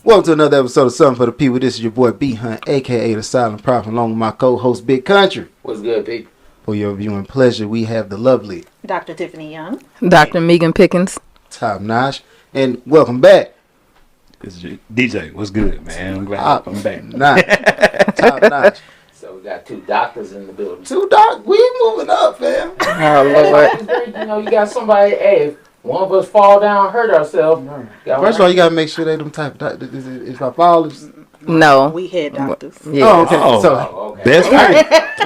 Welcome to another episode of Something for the People. This is your boy B Hunt, aka the Silent Prophet, along with my co-host Big Country. What's good, people? For your viewing pleasure, we have the lovely Dr. Tiffany Young, Dr. Megan Pickens, Top Notch, and welcome back. This is DJ. What's good, man? I'm glad I'm back. Top Notch. So we got two doctors in the building. We moving up, fam. oh Lord, You know, you got somebody. Hey, if one of us fall down, hurt ourselves. First of all, you gotta make sure they them type of doctors. If I fall, no. we head doctors. Yeah. oh, okay. Okay. Best friend.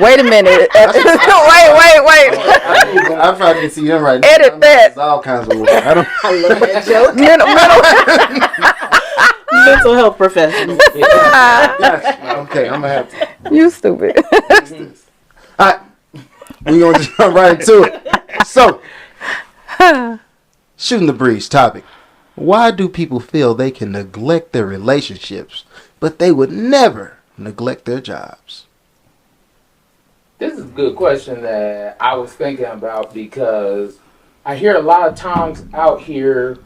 Wait a minute. wait. I probably didn't see him right now. Edit that. There's all kinds of work. I love that joke. Mental health professional. Okay, I'm gonna have to. You stupid. Alright, we gonna just jump right into it. So, shooting the breeze topic. Why do people feel they can neglect their relationships, but they would never neglect their jobs? This is a good question that I was thinking about because I hear a lot of times out here,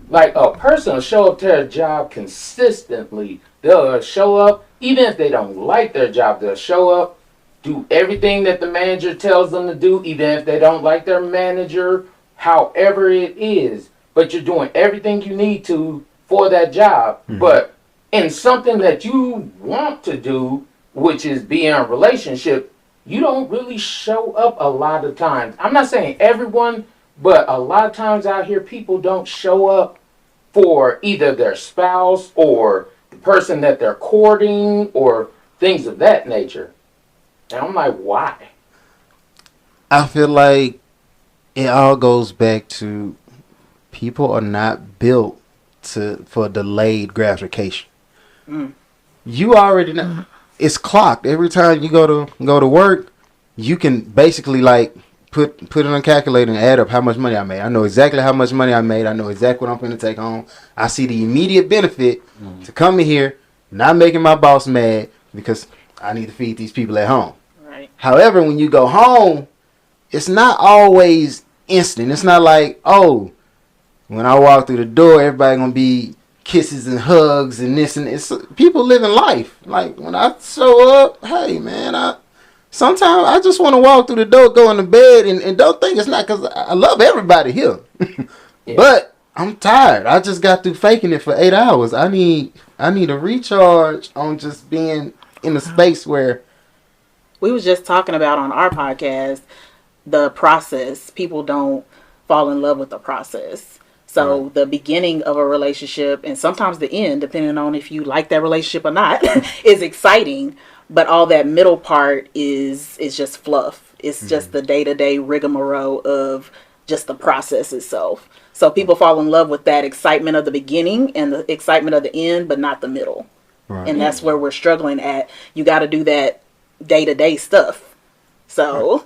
like a person will show up to their job consistently. They'll show up, even if they don't like their job, they'll show up, do everything that the manager tells them to do, even if they don't like their manager, however it is. But you're doing everything you need to for that job. Mm-hmm. But in something that you want to do, which is be in a relationship, you don't really show up a lot of times. I'm not saying everyone, but a lot of times out here, people don't show up for either their spouse or the person that they're courting or things of that nature. And I'm like, why? I feel like it all goes back to people are not built for delayed gratification. Mm. You already know it's clocked. Every time you go to work, you can basically like put it on a calculator and add up how much money I made. I know exactly how much money I made. I know exactly what I'm going to take home. I see the immediate benefit to coming here, not making my boss mad because I need to feed these people at home. Right. However, when you go home, it's not always instant. It's not like, oh, when I walk through the door, everybody going to be kisses and hugs and this and this. People living life. Like when I show up, hey man, sometimes I just want to walk through the door, go in the bed, and don't think it's not because I love everybody here. Yeah. But I'm tired. I just got through faking it for 8 hours. I need a recharge on just being in a space where. We was just talking about on our podcast the process. People don't fall in love with the process. So right. The beginning of a relationship and sometimes the end, depending on if you like that relationship or not, is exciting. But all that middle part is just fluff. It's just the day-to-day rigmarole of just the process itself. So people fall in love with that excitement of the beginning and the excitement of the end, but not the middle. Right. And that's where we're struggling at. You got to do that day-to-day stuff. So,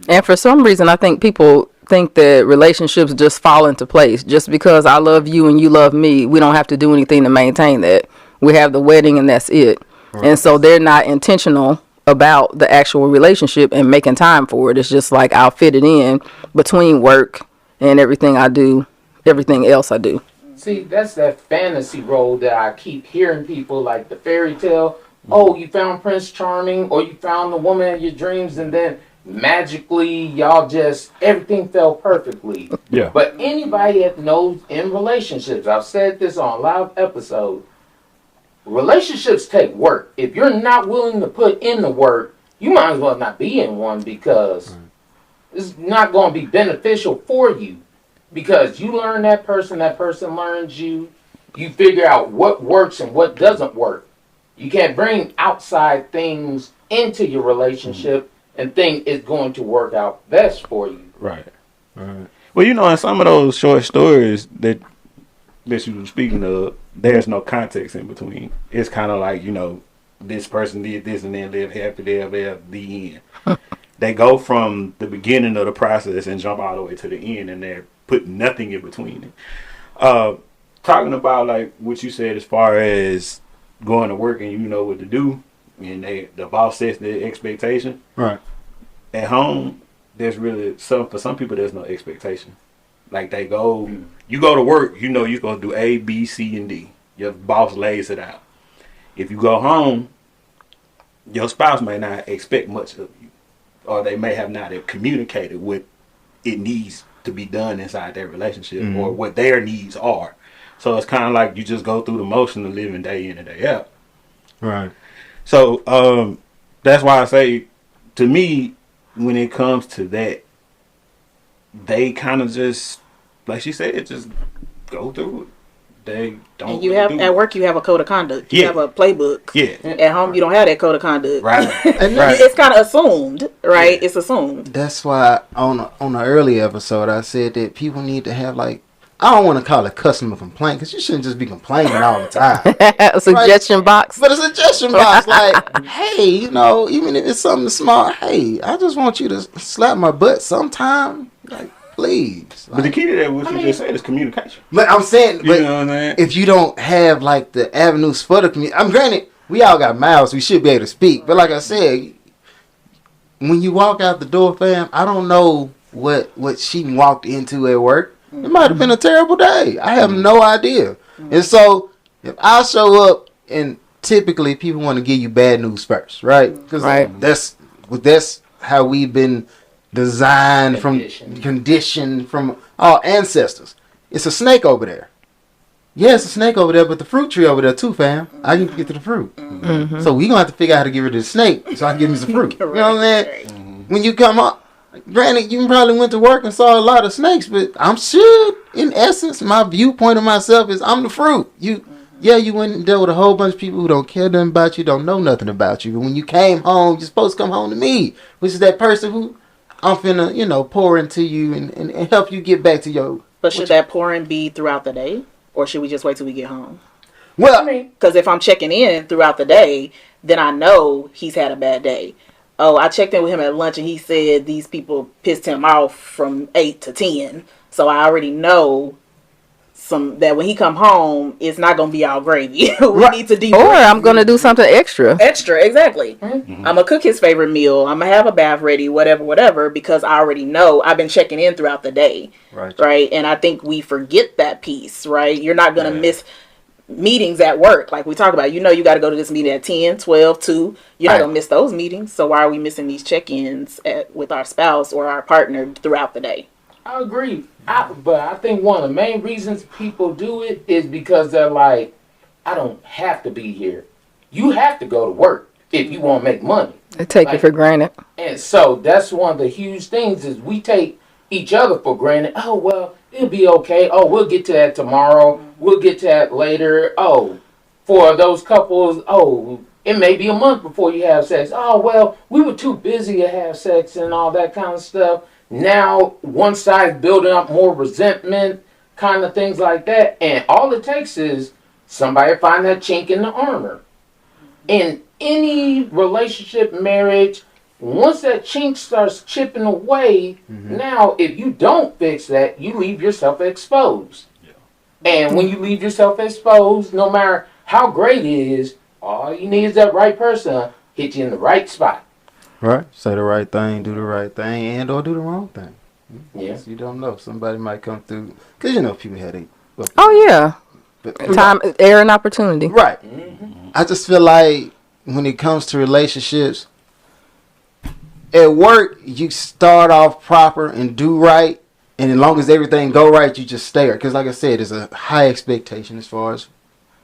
and for some reason, I think people think that relationships just fall into place. Just because I love you and you love me, we don't have to do anything to maintain that. We have the wedding and that's it. Right. And so they're not intentional about the actual relationship and making time for it. It's just like I'll fit it in between work and everything I do, everything else I do. See, that's that fantasy role that I keep hearing people like the fairy tale. Oh, you found Prince Charming or you found the woman of your dreams and then magically y'all just everything fell perfectly. Yeah. But anybody that knows in relationships, I've said this on a live episode, relationships take work. If you're not willing to put in the work, you might as well not be in one because it's not going to be beneficial for you. Because you learn that person learns you. You figure out what works and what doesn't work. You can't bring outside things into your relationship and think it's going to work out best for you. Right. Well, you know, in some of those short stories that you were speaking of, there's no context in between. It's kind of like, you know, this person did this and then lived happily ever after, the end. They go from the beginning of the process and jump all the way to the end, and they're putting nothing in between it. Talking about like what you said as far as going to work and you know what to do, and the boss sets the expectation. Right. At home, there's really for some people there's no expectation. Like they go, you go to work, you know you're gonna do A, B, C, and D. Your boss lays it out. If you go home, your spouse may not expect much of you, or they may have not communicated what it needs to be done inside their relationship or what their needs are. So it's kind of like you just go through the motion of living day in and day out. Right. So that's why I say, to me, when it comes to that, they kind of just, like she said, just go through it. They don't. And you have at work, you have a code of conduct. You have a playbook. Yeah. At home, you don't have that code of conduct. Right. It's kind of assumed, right? Yeah. It's assumed. That's why on the early episode I said that people need to have, like, I don't want to call it customer complaint, because you shouldn't just be complaining all the time. A suggestion box. But a suggestion box, like, hey, you know, even if it's something small, hey, I just want you to slap my butt sometime. Like, please. But the key to that, what you just said, is communication. But I'm saying, you know what I'm saying? If you don't have, like, the avenues for the community, I'm granted, we all got mouths, we should be able to speak. But like I said, when you walk out the door, fam, I don't know what she walked into at work. It might have been a terrible day. I have no idea. And so, if I show up, and typically people want to give you bad news first, right? Because that's how we've been designed, conditioned from our ancestors. It's a snake over there. Yeah, it's a snake over there, but the fruit tree over there too, fam. I can get to the fruit. Mm-hmm. So we gonna have to figure out how to get rid of the snake so I can get me some fruit. You know what I'm saying? Mm-hmm. When you come up, granted, you probably went to work and saw a lot of snakes, but I'm sure, in essence, my viewpoint of myself is I'm the fruit. You went and dealt with a whole bunch of people who don't care nothing about you, don't know nothing about you. But when you came home, you're supposed to come home to me, which is that person who I'm finna, pour into you and help you get back to your... But should that pouring be throughout the day? Or should we just wait till we get home? Well, because if I'm checking in throughout the day, then I know he's had a bad day. Oh, I checked in with him at lunch and he said these people pissed him off from 8 to 10. So I already know that when he come home, it's not going to be all gravy. We need to debrief. Or I'm going to do something extra. Extra, exactly. Mm-hmm. I'm going to cook his favorite meal. I'm going to have a bath ready, whatever, because I already know I've been checking in throughout the day. Right? And I think we forget that piece, right? You're not going to miss meetings at work, like we talk about. You got to go to this meeting at 10, 12, 2. You're not going to miss those meetings. So why are we missing these check-ins with our spouse or our partner throughout the day? I agree. But I think one of the main reasons people do it is because they're like, I don't have to be here. You have to go to work if you want to make money. They take it for granted. And so that's one of the huge things is we take each other for granted. Oh, well, it'll be okay. Oh, we'll get to that tomorrow. We'll get to that later. Oh, for those couples, it may be a month before you have sex. Oh, well, we were too busy to have sex and all that kind of stuff. Now, one side's building up more resentment, kind of things like that. And all it takes is somebody find that chink in the armor. In any relationship, marriage, once that chink starts chipping away, now, if you don't fix that, you leave yourself exposed. Yeah. And when you leave yourself exposed, no matter how great it is, all you need is that right person hit you in the right spot. Right. Say the right thing, do the right thing, and or do the wrong thing. Yeah. You don't know. Somebody might come through. Because, people had a... Oh, yeah. Time, air, and opportunity. Right. Mm-hmm. I just feel like when it comes to relationships, at work, you start off proper and do right. And as long as everything go right, you just stay there. Because like I said, there's a high expectation as far as,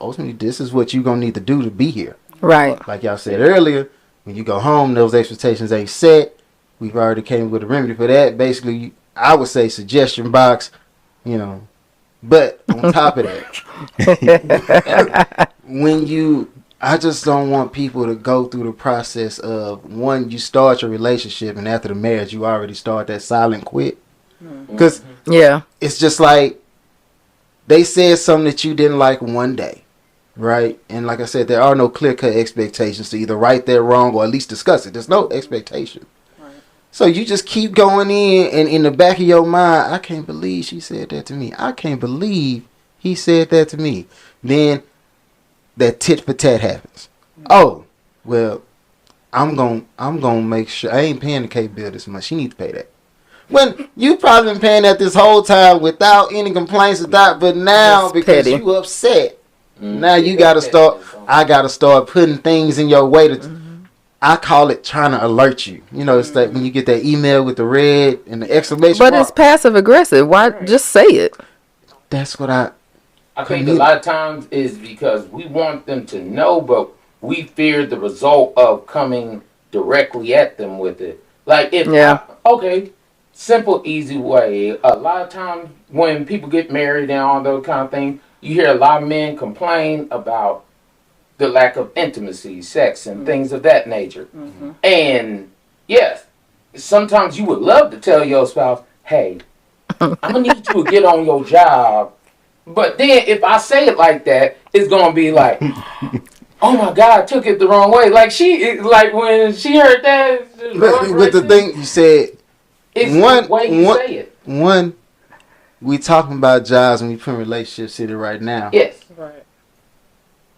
ultimately, this is what you're going to need to do to be here. Right. Like y'all said earlier, when you go home, those expectations ain't set. We've already came with a remedy for that. Basically, I would say suggestion box, But on top of that, I just don't want people to go through the process of, one, you start your relationship, and after the marriage, you already start that silent quit. Because it's just like they said something that you didn't like one day. Right? And like I said, there are no clear-cut expectations to either right that wrong or at least discuss it. There's no expectation. Right. So you just keep going in, and in the back of your mind, I can't believe she said that to me. I can't believe he said that to me. Then that tit for tat happens. Oh, well, I'm gonna make sure I ain't paying the cable bill this month. She needs to pay that. When you probably been paying that this whole time without any complaints but now because you upset. Now you got to start. I got to start putting things in your way to. I call it trying to alert you. You know, it's that when you get that email with the red and the exclamation But mark. it's passive aggressive. Why just say it? That's what I think a lot of times is because we want them to know, but we fear the result of coming directly at them with it. Like simple, easy way. A lot of times when people get married and all those kind of things, you hear a lot of men complain about the lack of intimacy, sex, and things of that nature. And yes, sometimes you would love to tell your spouse, hey, I'm going to need you to get on your job. But then if I say it like that, it's going to be like, oh my God, I took it the wrong way. Like when she heard that. With the thing you said, it's the way you say it. One, we talking about jobs and we put relationships in it right now. Yes. Right.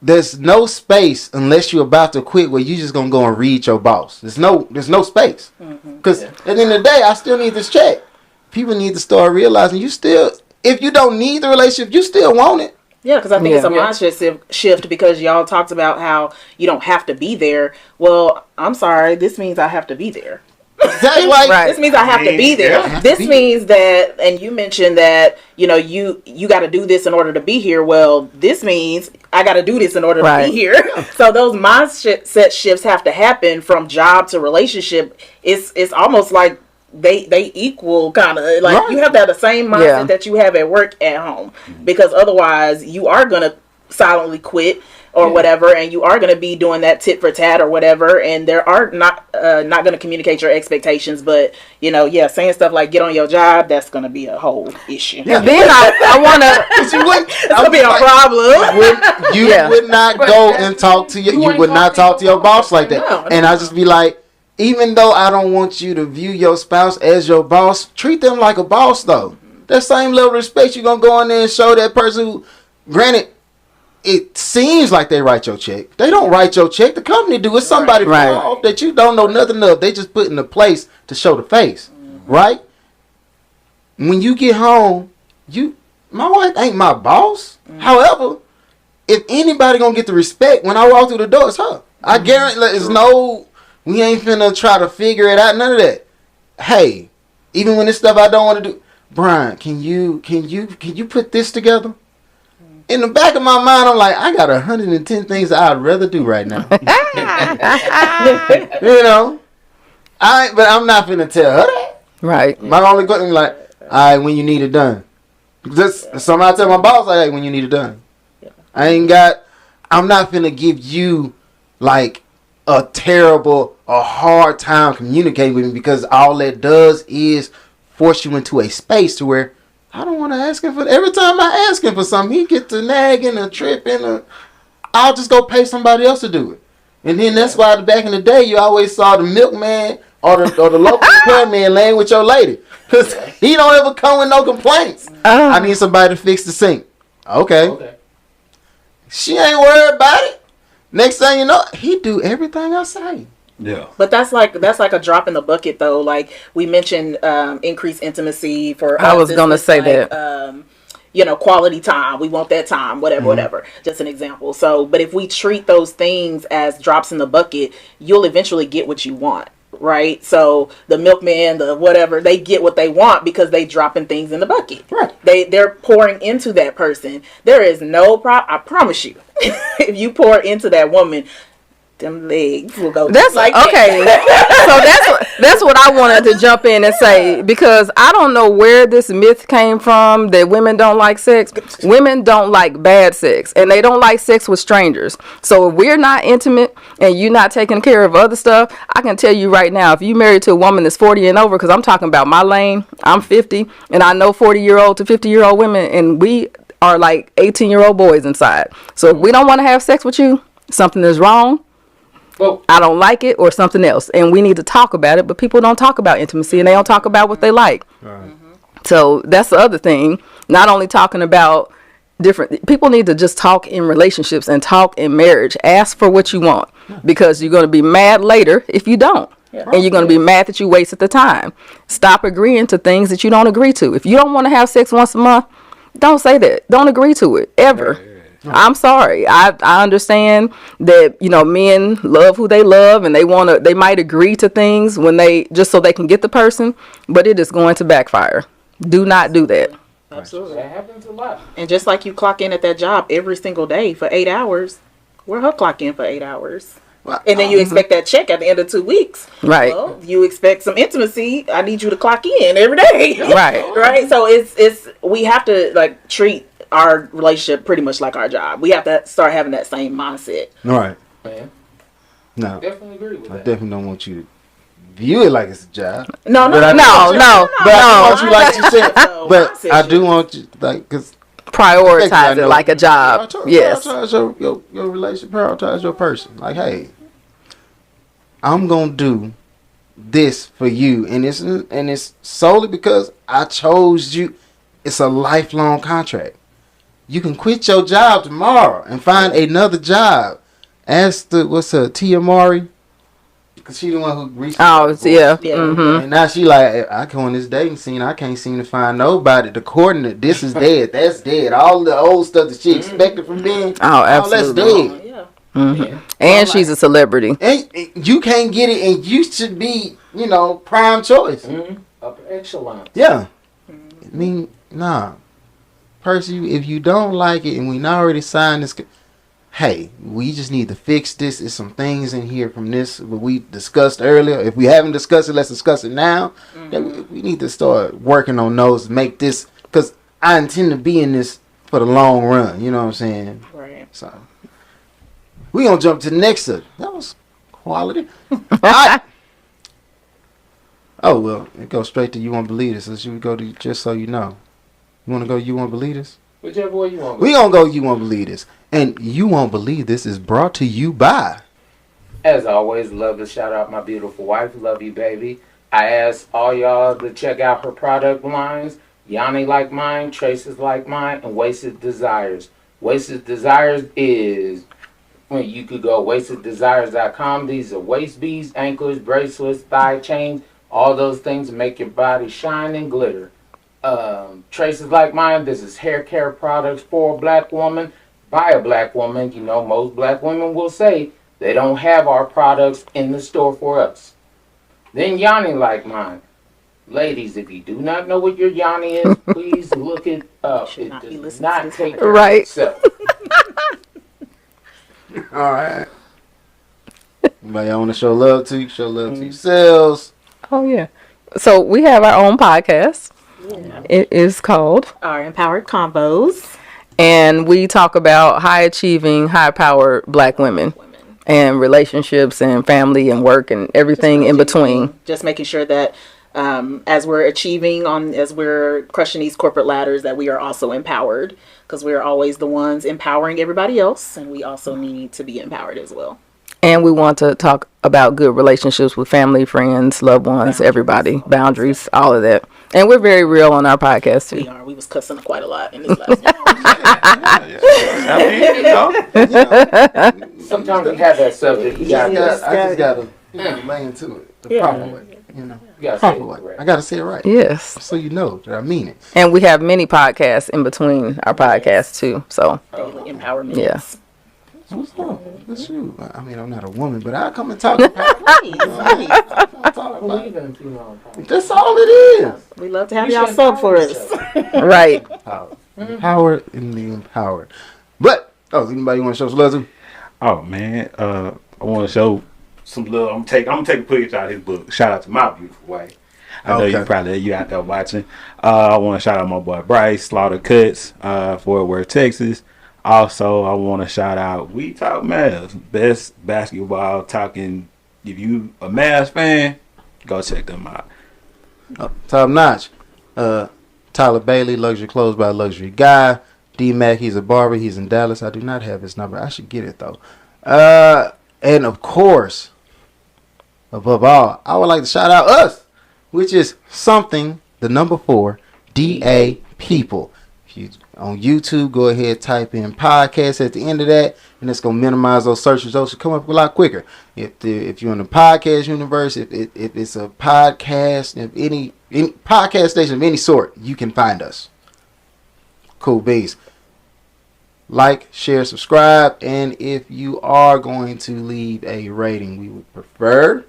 There's no space unless you're about to quit where you just gonna go and read your boss. There's no space. Because at the end of the day, I still need this check. People need to start realizing if you don't need the relationship, you still want it. Yeah, because I think it's a mindset shift because y'all talked about how you don't have to be there. Well, I'm sorry, this means I have to be there. Exactly. Right. This means I have to be there. Yeah, this means that, and you mentioned that, you know, you got to do this in order to be here. Well, this means I got to do this in order to be here. So those mindset shifts have to happen from job to relationship. It's almost like they equal, kind of like you have to have the same mindset that you have at work at home, because otherwise you are going to silently quit or whatever, and you are going to be doing that tit for tat or whatever, and there are not going to communicate your expectations. But you know, saying stuff like "get on your job," that's going to be a whole issue. Yeah. Then I want to. It's going to be a problem. You would not go and talk to you would not talk to your boss like that. No, and I just be like, even though I don't want you to view your spouse as your boss, treat them like a boss though. That same level of respect, you're gonna go in there and show that person who, granted, it seems like they write your check. They don't write your check. The company do. It's somebody involved that you don't know nothing of. They just put in a place to show the face. Right? When you get home, my wife ain't my boss. However, if anybody gonna get the respect when I walk through the door, it's her. I guarantee there's we ain't finna try to figure it out. None of that. Hey, even when it's stuff I don't want to do, Bryant, can you put this together? In the back of my mind, I'm like, I got 110 things I'd rather do right now. You know, but I'm not finna tell her that. Right. My only question is like, all right, when you need it done. Somebody tell my boss, like, hey, when you need it done. I'm not finna give you like a hard time communicating with me, because all that does is force you into a space to where I don't want to ask him for. Every time I ask him for something, he gets to nagging or tripping. I'll just go pay somebody else to do it. And then that's why back in the day, you always saw the milkman or the local repairman laying with your lady, because he don't ever come with no complaints. I need somebody to fix the sink. Okay. She ain't worried about it. Next thing you know, he do everything I say. Yeah. But that's like a drop in the bucket though. Like we mentioned, increased intimacy for us. I was gonna say that. Quality time. We want that time, whatever. Just an example. So, but if we treat those things as drops in the bucket, you'll eventually get what you want. Right? So the milkman, the whatever, they get what they want because they dropping things in the bucket. Right. They're pouring into that person. There is no I promise you, if you pour into that woman, them legs will go. That's like okay. So that's what I wanted to jump in and say, because I don't know where this myth came from that women don't like sex. Women don't like bad sex, and they don't like sex with strangers. So if we're not intimate and you're not taking care of other stuff, I can tell you right now, if you married to a woman that's 40 and over, because I'm talking about my lane, I'm 50, and I know 40-year-old to 50-year-old women, and we are like 18-year-old boys inside. So if we don't want to have sex with you, something is wrong. Well, I don't like it, or something else, and we need to talk about it. But people don't talk about intimacy, and they don't talk about what they like. Right. So that's the other thing. Not only talking about different people need to just talk in relationships and talk in marriage. Ask for what you want, because you're going to be mad later if you don't, and you're going to be mad that you wasted the time. Stop agreeing to things that you don't agree to. If you don't want to have sex once a month, don't say that. Don't agree to it ever. I'm sorry. I understand that, men love who they love and they might agree to things when just so they can get the person, but it is going to backfire. Do not do that. Absolutely. That happens a lot. And just like you clock in at that job every single day for 8 hours, we're her clock in for 8 hours. Well, And then you expect that check at the end of 2 weeks. Right. Well, you expect some intimacy. I need you to clock in every day. Right. Right. So we have to treat our relationship pretty much like our job. We have to start having that same mindset. Right. Man, No. definitely agree with I that. definitely don't want you to view it like it's a job. No. But I do want you, like you said, but I do want you, because Prioritize it like a job. Yes. Prioritize your relationship. Prioritize your person. Like, hey, I'm gonna do this for you, and it's solely because I chose you. It's a lifelong contract. You can quit your job tomorrow and find another job. Ask Tia Mari, because she the one who reached. Oh, yeah. Yeah. And now she like, I go on this dating scene, I can't seem to find nobody. The coordinate, this is dead, that's dead. All the old stuff that she expected from men, Oh, all that's absolutely. dead. Yeah. Mm-hmm. And she's a celebrity. And you can't get it, and you should be, prime choice. Upper echelon. Yeah. I mean, nah. Percy, if you don't like it, and we already signed this, hey, we just need to fix this. There's some things in here from this what we discussed earlier. If we haven't discussed it, let's discuss it now. We need to start working on those, make this, because I intend to be in this for the long run. You know what I'm saying? Right. So, we're going to jump to the next subject. That was quality. All right. Oh, well, it goes straight to You Won't Believe This. So should we go to Just So You Know? You want to go You Won't Believe This? Whichever way you want. We going to go You Won't Believe This. And You Won't Believe This is brought to you by... As always, love to shout out my beautiful wife. Love you, baby. I ask all y'all to check out her product lines. Yanni Like Mine, Traces Like Mine, and Wasted Desires. Wasted Desires is... when you could go wasteddesires.com. These are waist beads, anklets, bracelets, thigh chains, all those things to make your body shine and glitter. Traces Like Mine, this is hair care products for a black woman by a black woman. Most black women will say they don't have our products in the store for us. Then Yanni Like Mine. Ladies, if you do not know what your Yanni is, please look it up. It does not take care of itself. All right. Anybody want to show love to? Show love to yourselves. Oh, yeah. So we have our own podcast. Yeah. It is called Our Empowered Combos. And we talk about high achieving, high powered black women and relationships and family and work and everything in between. Just making sure that as we're as we're crushing these corporate ladders, that we are also empowered, because we are always the ones empowering everybody else, and we also need to be empowered as well. And we want to talk about good relationships with family, friends, loved ones, everybody, boundaries, all of that. And we're very real on our podcast too. We are. We was cussing quite a lot in this last one. Sometimes we have that subject. You I gotta just got to lay into it the proper way. You gotta say Proper it way. correct. I got to say it right. Yes. So you know that I mean it. And we have many podcasts in between our podcasts too. So, Daily empowerment. yeah. What's up? That's you. I mean, I'm not a woman, but I'll come and talk about Believe in female empowerment. That's all it is. We love to have y'all sub for us. Right. Empowered and the empowered. But, anybody want to show some love to? Oh man, I want to show some love. I'm gonna take a picture out of his book. Shout out to my beautiful wife. I know you out there watching. I want to shout out my boy Bryce, Artcotix, Fort Worth, Texas. Also, I want to shout out We Talk Mavs, best basketball talking. If you a Mavs fan, go check them out. Top notch. Tyler Bailey, Luxury Clothes by Luxury Guy. D-Mac, he's a barber. He's in Dallas. I do not have his number. I should get it, though. And, of course, above all, I would like to shout out us, which is something, the number 4, DA People. If you on YouTube, go ahead, type in podcast at the end of that, and it's going to minimize those searches. Those should come up a lot quicker. If you're in the podcast universe, if it's a podcast, if any podcast station of any sort, you can find us. Cool beans. like, share, subscribe, and if you are going to leave a rating, we would prefer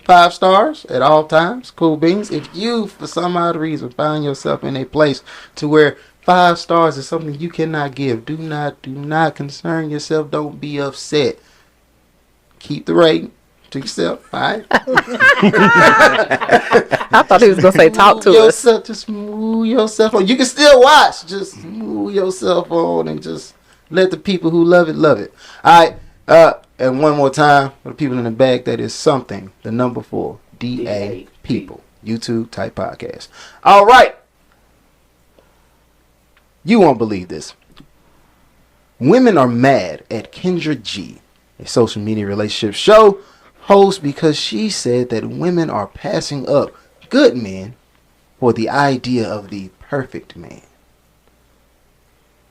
5 stars at all times. Cool beans. If you, for some odd reason, find yourself in a place to where 5 stars is something you cannot give, do not concern yourself. Don't be upset. Keep the rating to yourself. All right. I thought he was gonna say talk to us. Just move yourself on. You can still watch. Just move yourself on and just let the people who love it love it. All right. And one more time for the people in the back, that is something. The number 4, DA people. YouTube type podcast. All right. You won't believe this. Women are mad at Kendra G, a social media relationship show host, because she said that women are passing up good men for the idea of the perfect man.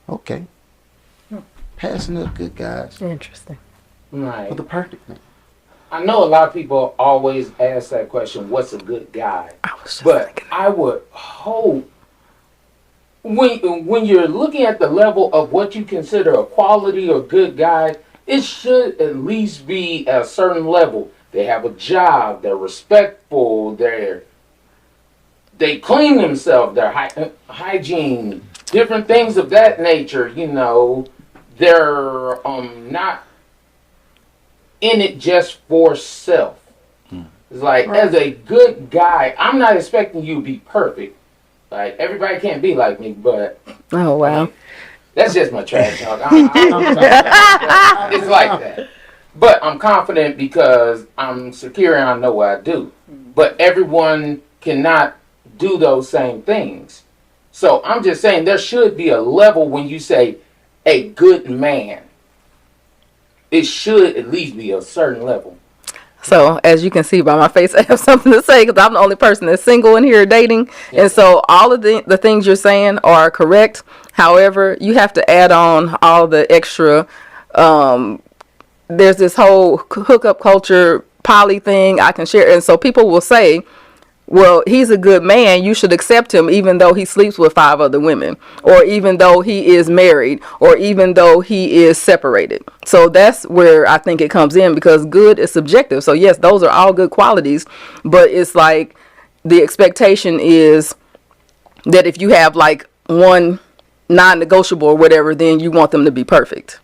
Okay. Passing up good guys Interesting. Right. for the perfect man. I know a lot of people always ask that question, what's a good guy? I was just But thinking. I would hope when you're looking at the level of what you consider a quality or good guy, it should at least be at a certain level. They have a job, they're respectful, they clean themselves, their hygiene, different things of that nature, you know. They're not in it just for self. It's like, as a good guy, I'm not expecting you to be perfect. Like, everybody can't be like me, but Oh wow. that's just my trash talk. It's like that. But I'm confident because I'm secure and I know what I do. But everyone cannot do those same things. So I'm just saying there should be a level when you say a good man. It should at least be a certain level. So, as you can see by my face, I have something to say because I'm the only person that's single in here dating. Yeah. And so, all of the things you're saying are correct. However, you have to add on all the extra. There's this whole hookup culture, poly thing I can share. And so, people will say, well, he's a good man, you should accept him even though he sleeps with 5 other women, or even though he is married, or even though he is separated. So that's where I think it comes in, because good is subjective. So yes, those are all good qualities, but it's like the expectation is that if you have like one non-negotiable or whatever, then you want them to be perfect.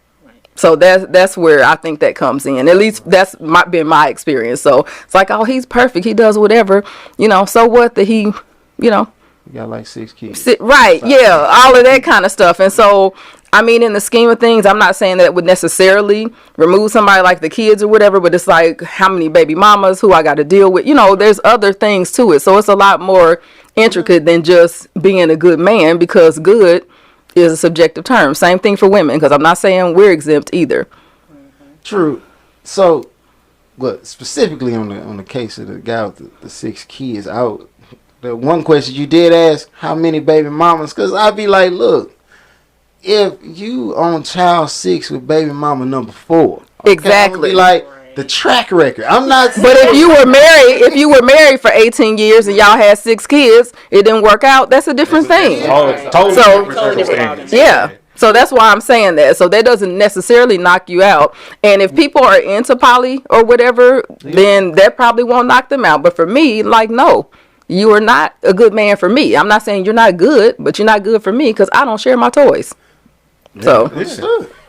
So that's where I think that comes in. At least that's been my experience. So it's like, oh, he's perfect. He does whatever, you know. So what that he, you know, You got like 6 kids. right? Yeah, all of that kind of stuff. And so, I mean, in the scheme of things, I'm not saying that it would necessarily remove somebody like the kids or whatever, but it's like how many baby mamas who I got to deal with. You know, there's other things to it. So it's a lot more intricate than just being a good man, because good is a subjective term. Same thing for women, because I'm not saying we're exempt either. True. So, but specifically on the case of the guy with the 6 kids, the one question you did ask, how many baby mamas? Because I'd be like, look, if you on child 6 with baby mama number 4, okay, Exactly. I'ma be like, the track record. I'm not. But if you were married for 18 years and y'all had 6 kids, it didn't work out, that's a different thing. Totally So- different circumstances. Yeah. So that's why I'm saying that. So that doesn't necessarily knock you out. And if people are into poly or whatever, then that probably won't knock them out. But for me, like, no, you are not a good man for me. I'm not saying you're not good, but you're not good for me because I don't share my toys. So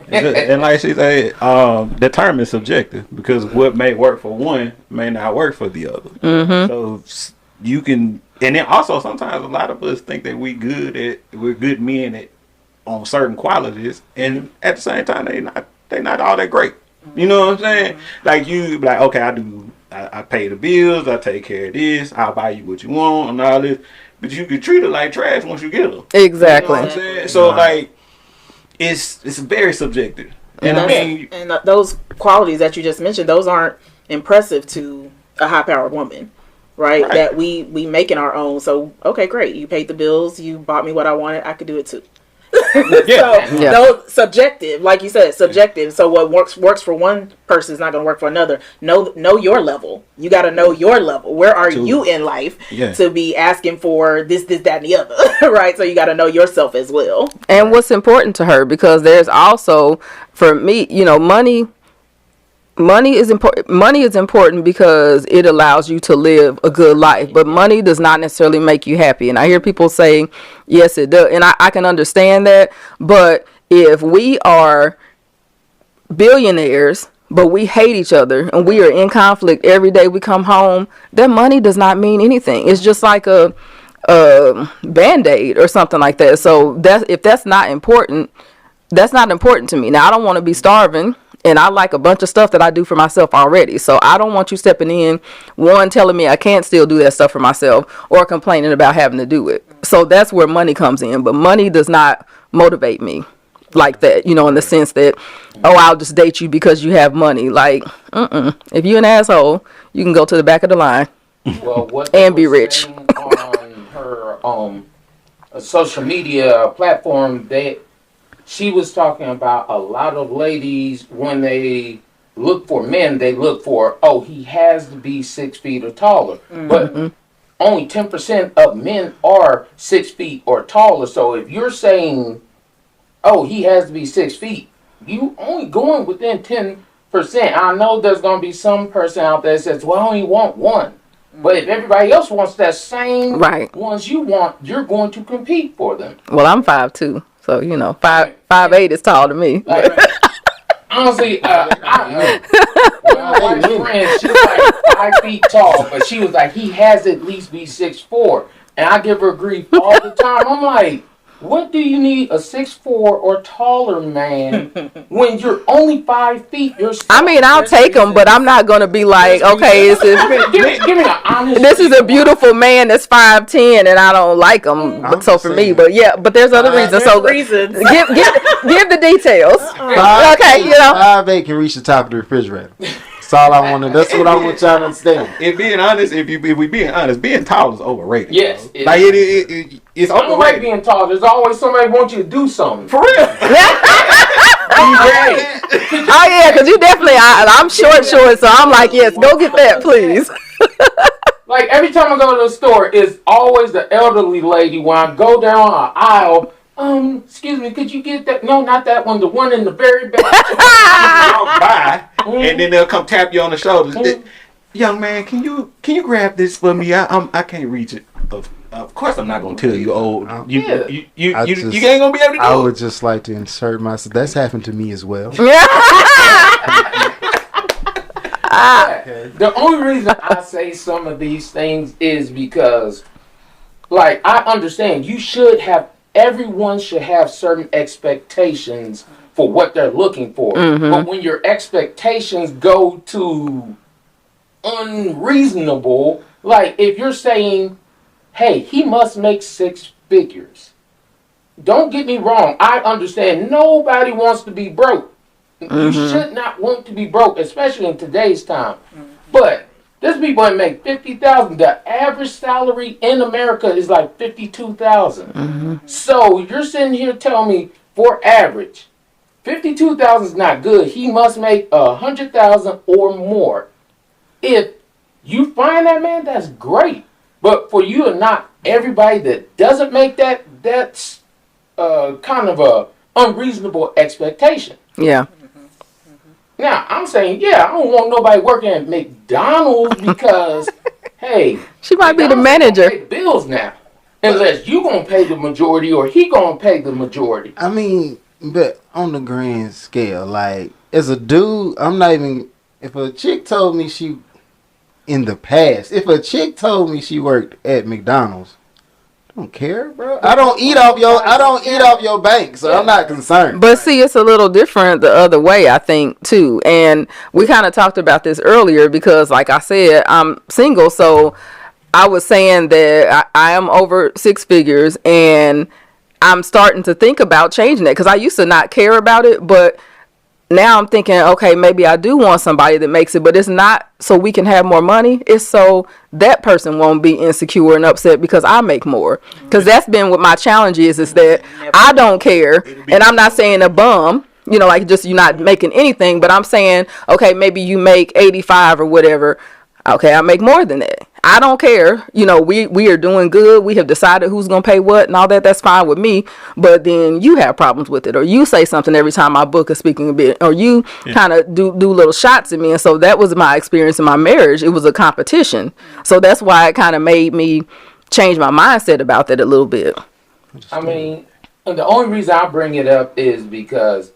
And like she said, the term is subjective, because what may work for one may not work for the other. So you can, and then also sometimes a lot of us think that we're good men on certain qualities, and at the same time they not all that great. You know what I'm saying? Like, you be like, okay, I pay the bills, I take care of this, I'll buy you what you want and all this, but you can treat it like trash once you get them. exactly. You know what I'm saying? So like, it's very subjective. And I mean, And those qualities that you just mentioned, those aren't impressive to a high-powered woman, right? That we making our own. So, okay, great. You paid the bills. You bought me what I wanted. I could do it too. Those subjective, like you said, subjective. So what works for one person is not going to work for another. Know your level. You got to know your level. Where are you in life to be asking for this, that, and the other, right? So you got to know yourself as well. And what's important to her, because there's also, for me, money is important. Money is important because it allows you to live a good life, but money does not necessarily make you happy. And I hear people say, yes, it does. And I can understand that. But if we are billionaires, but we hate each other and we are in conflict every day we come home, that money does not mean anything. It's just like a Band-Aid or something like that. So if that's not important to me. Now, I don't want to be starving. And I like a bunch of stuff that I do for myself already. So I don't want you stepping in, telling me I can't still do that stuff for myself, or complaining about having to do it. So that's where money comes in. But money does not motivate me like that, in the sense that, I'll just date you because you have money. Like, if you're an asshole, you can go to the back of the line and be rich. On her social media platform, she was talking about a lot of ladies, when they look for men, they look for, he has to be 6 feet or taller. Mm-hmm. But only 10% of men are 6 feet or taller. So if you're saying, he has to be 6 feet, you only going within 10%. I know there's going to be some person out there that says, well, I only want one. But if everybody else wants that same ones you want, you're going to compete for them. Well, I'm 5'2". So, 5'8" is tall to me. Honestly, my wife's friend, she's like 5 feet tall, but she was like, he has to at least be 6'4". And I give her grief all the time. I'm like, what do you need a 6'4" or taller man when you're only 5 feet? I'll take him, but I'm not going to be like, okay, give me an honest. This is a beautiful man that's 5'10", and I don't like him. So for me, but there's other reasons. So give the details. Okay, 5'8" can reach the top of the refrigerator. That's all I wanted. That's what I want y'all to understand. If being honest, if we being honest, being tall is overrated. Yes, it's overrated. I don't like being tall. There's always somebody wants you to do something. For real. Because you definitely. I'm short, so I'm like, yes, go get that, please. Like every time I go to the store, it's always the elderly lady. When I go down an aisle, excuse me, could you get that? No, not that one. The one in the very back. Walk by, and then they'll come tap you on the shoulders. Young man, can you grab this for me? I can't reach it. Of course, I'm not gonna tell you. You ain't gonna be able to do it. I would just like to insert myself. That's happened to me as well. The only reason I say some of these things is because, like, I understand everyone should have certain expectations for what they're looking for. Mm-hmm. But when your expectations go to unreasonable, like if you're saying, hey, he must make 6 figures. Don't get me wrong. I understand nobody wants to be broke. Mm-hmm. You should not want to be broke, especially in today's time. Mm-hmm. But there's people that make $50,000. The average salary in America is like $52,000. Mm-hmm. So you're sitting here telling me, for average, $52,000 is not good. He must make $100,000 or more. If you find that man, that's great. But for you to not everybody that doesn't make that, that's kind of a unreasonable expectation. Yeah. Now, I'm saying, I don't want nobody working at McDonald's because, hey, she might be the manager. Pay bills now, unless you gonna pay the majority or he gonna pay the majority. I mean, but on the grand scale, like as a dude, I'm not even. If a chick told me if a chick told me she worked at McDonald's, I don't care, bro. I don't eat off your bank, so I'm not concerned. But see, it's a little different the other way, I think, too. And we kind of talked about this earlier because, like I said, I'm single, so I was saying that I am over 6 figures, and I'm starting to think about changing it because I used to not care about it, but now I'm thinking, okay, maybe I do want somebody that makes it, but it's not so we can have more money. It's so that person won't be insecure and upset because I make more. Because that's been what my challenge is that I don't care. And I'm not saying a bum, you know, like just you not making anything, but I'm saying, okay, maybe you make 85 or whatever. Okay, I make more than that. I don't care. You know, we are doing good. We have decided who's going to pay what and all that. That's fine with me. But then you have problems with it. Or you say something every time I book a speaking a bit. Or you kind of do little shots at me. And so that was my experience in my marriage. It was a competition. So that's why it kind of made me change my mindset about that a little bit. I mean, and the only reason I bring it up is because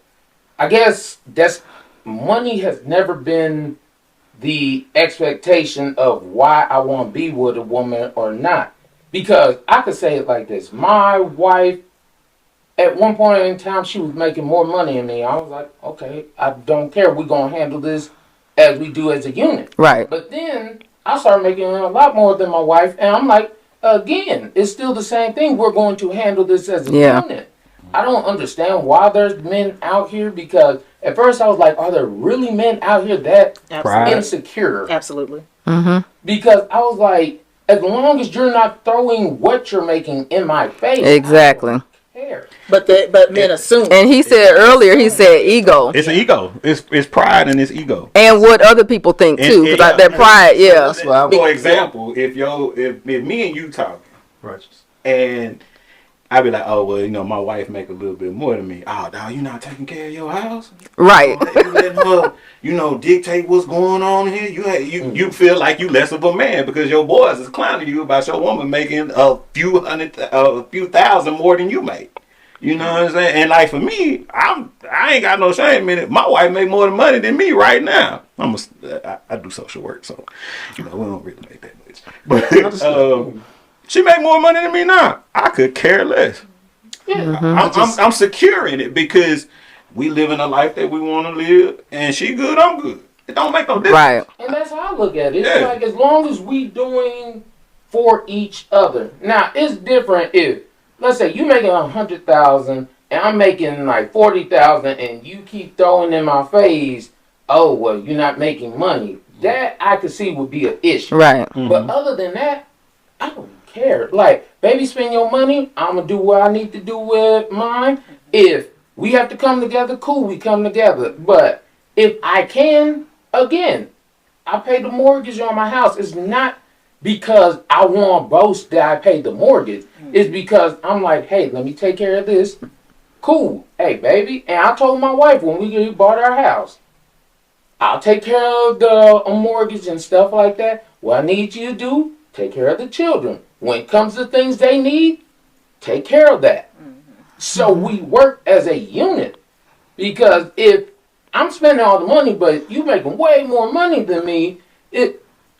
I guess money has never been the expectation of why I want to be with a woman or not. Because I could say it like this. My wife, at one point in time, she was making more money than me. I was like, okay, I don't care. We're going to handle this as we do as a unit. Right. But then I started making a lot more than my wife. And I'm like, again, it's still the same thing. We're going to handle this as a unit. I don't understand why there's men out here, because at first I was like, are there really men out here that insecure? Absolutely. Mm-hmm. Because I was like, as long as you're not throwing what you're making in my face, exactly. I don't care. But men assume. And he said earlier, he said ego. It's an ego. It's pride and it's ego. And what other people think too, because that pride, That's why For example, if me and you talking, and I be like, oh well, you know, my wife make a little bit more than me. Oh, dog, you not taking care of your house, right? You letting her, you know, dictate what's going on here. You feel like you less of a man because your boys is clowning you about your woman making a few thousand more than you make. You know what I'm saying? And like for me, I ain't got no shame in it. My wife make more money than me right now. I do social work, so you know we don't really make that much. But she make more money than me now. I could care less. Yeah, I'm secure in it because we live in a life that we want to live, and she good, I'm good. It don't make no difference. Right. And that's how I look at it. It's like as long as we doing for each other. Now it's different if, let's say, you making 100,000 and I'm making like 40,000, and you keep throwing in my face, oh well, you're not making money. That I could see would be an issue. Right. Mm-hmm. But other than that, I don't care. Like, baby, spend your money. I'm gonna do what I need to do with mine. If we have to come together, cool, we come together. But if I can, again, I pay the mortgage on my house. It's not because I want to boast that I paid the mortgage. It's because I'm like, hey, let me take care of this. Cool. Hey, baby. And I told my wife when we bought our house, I'll take care of the mortgage and stuff like that. What I need you to do, take care of the children. When it comes to things they need, take care of that. Mm-hmm. So we work as a unit. Because if I'm spending all the money, but you making way more money than me, I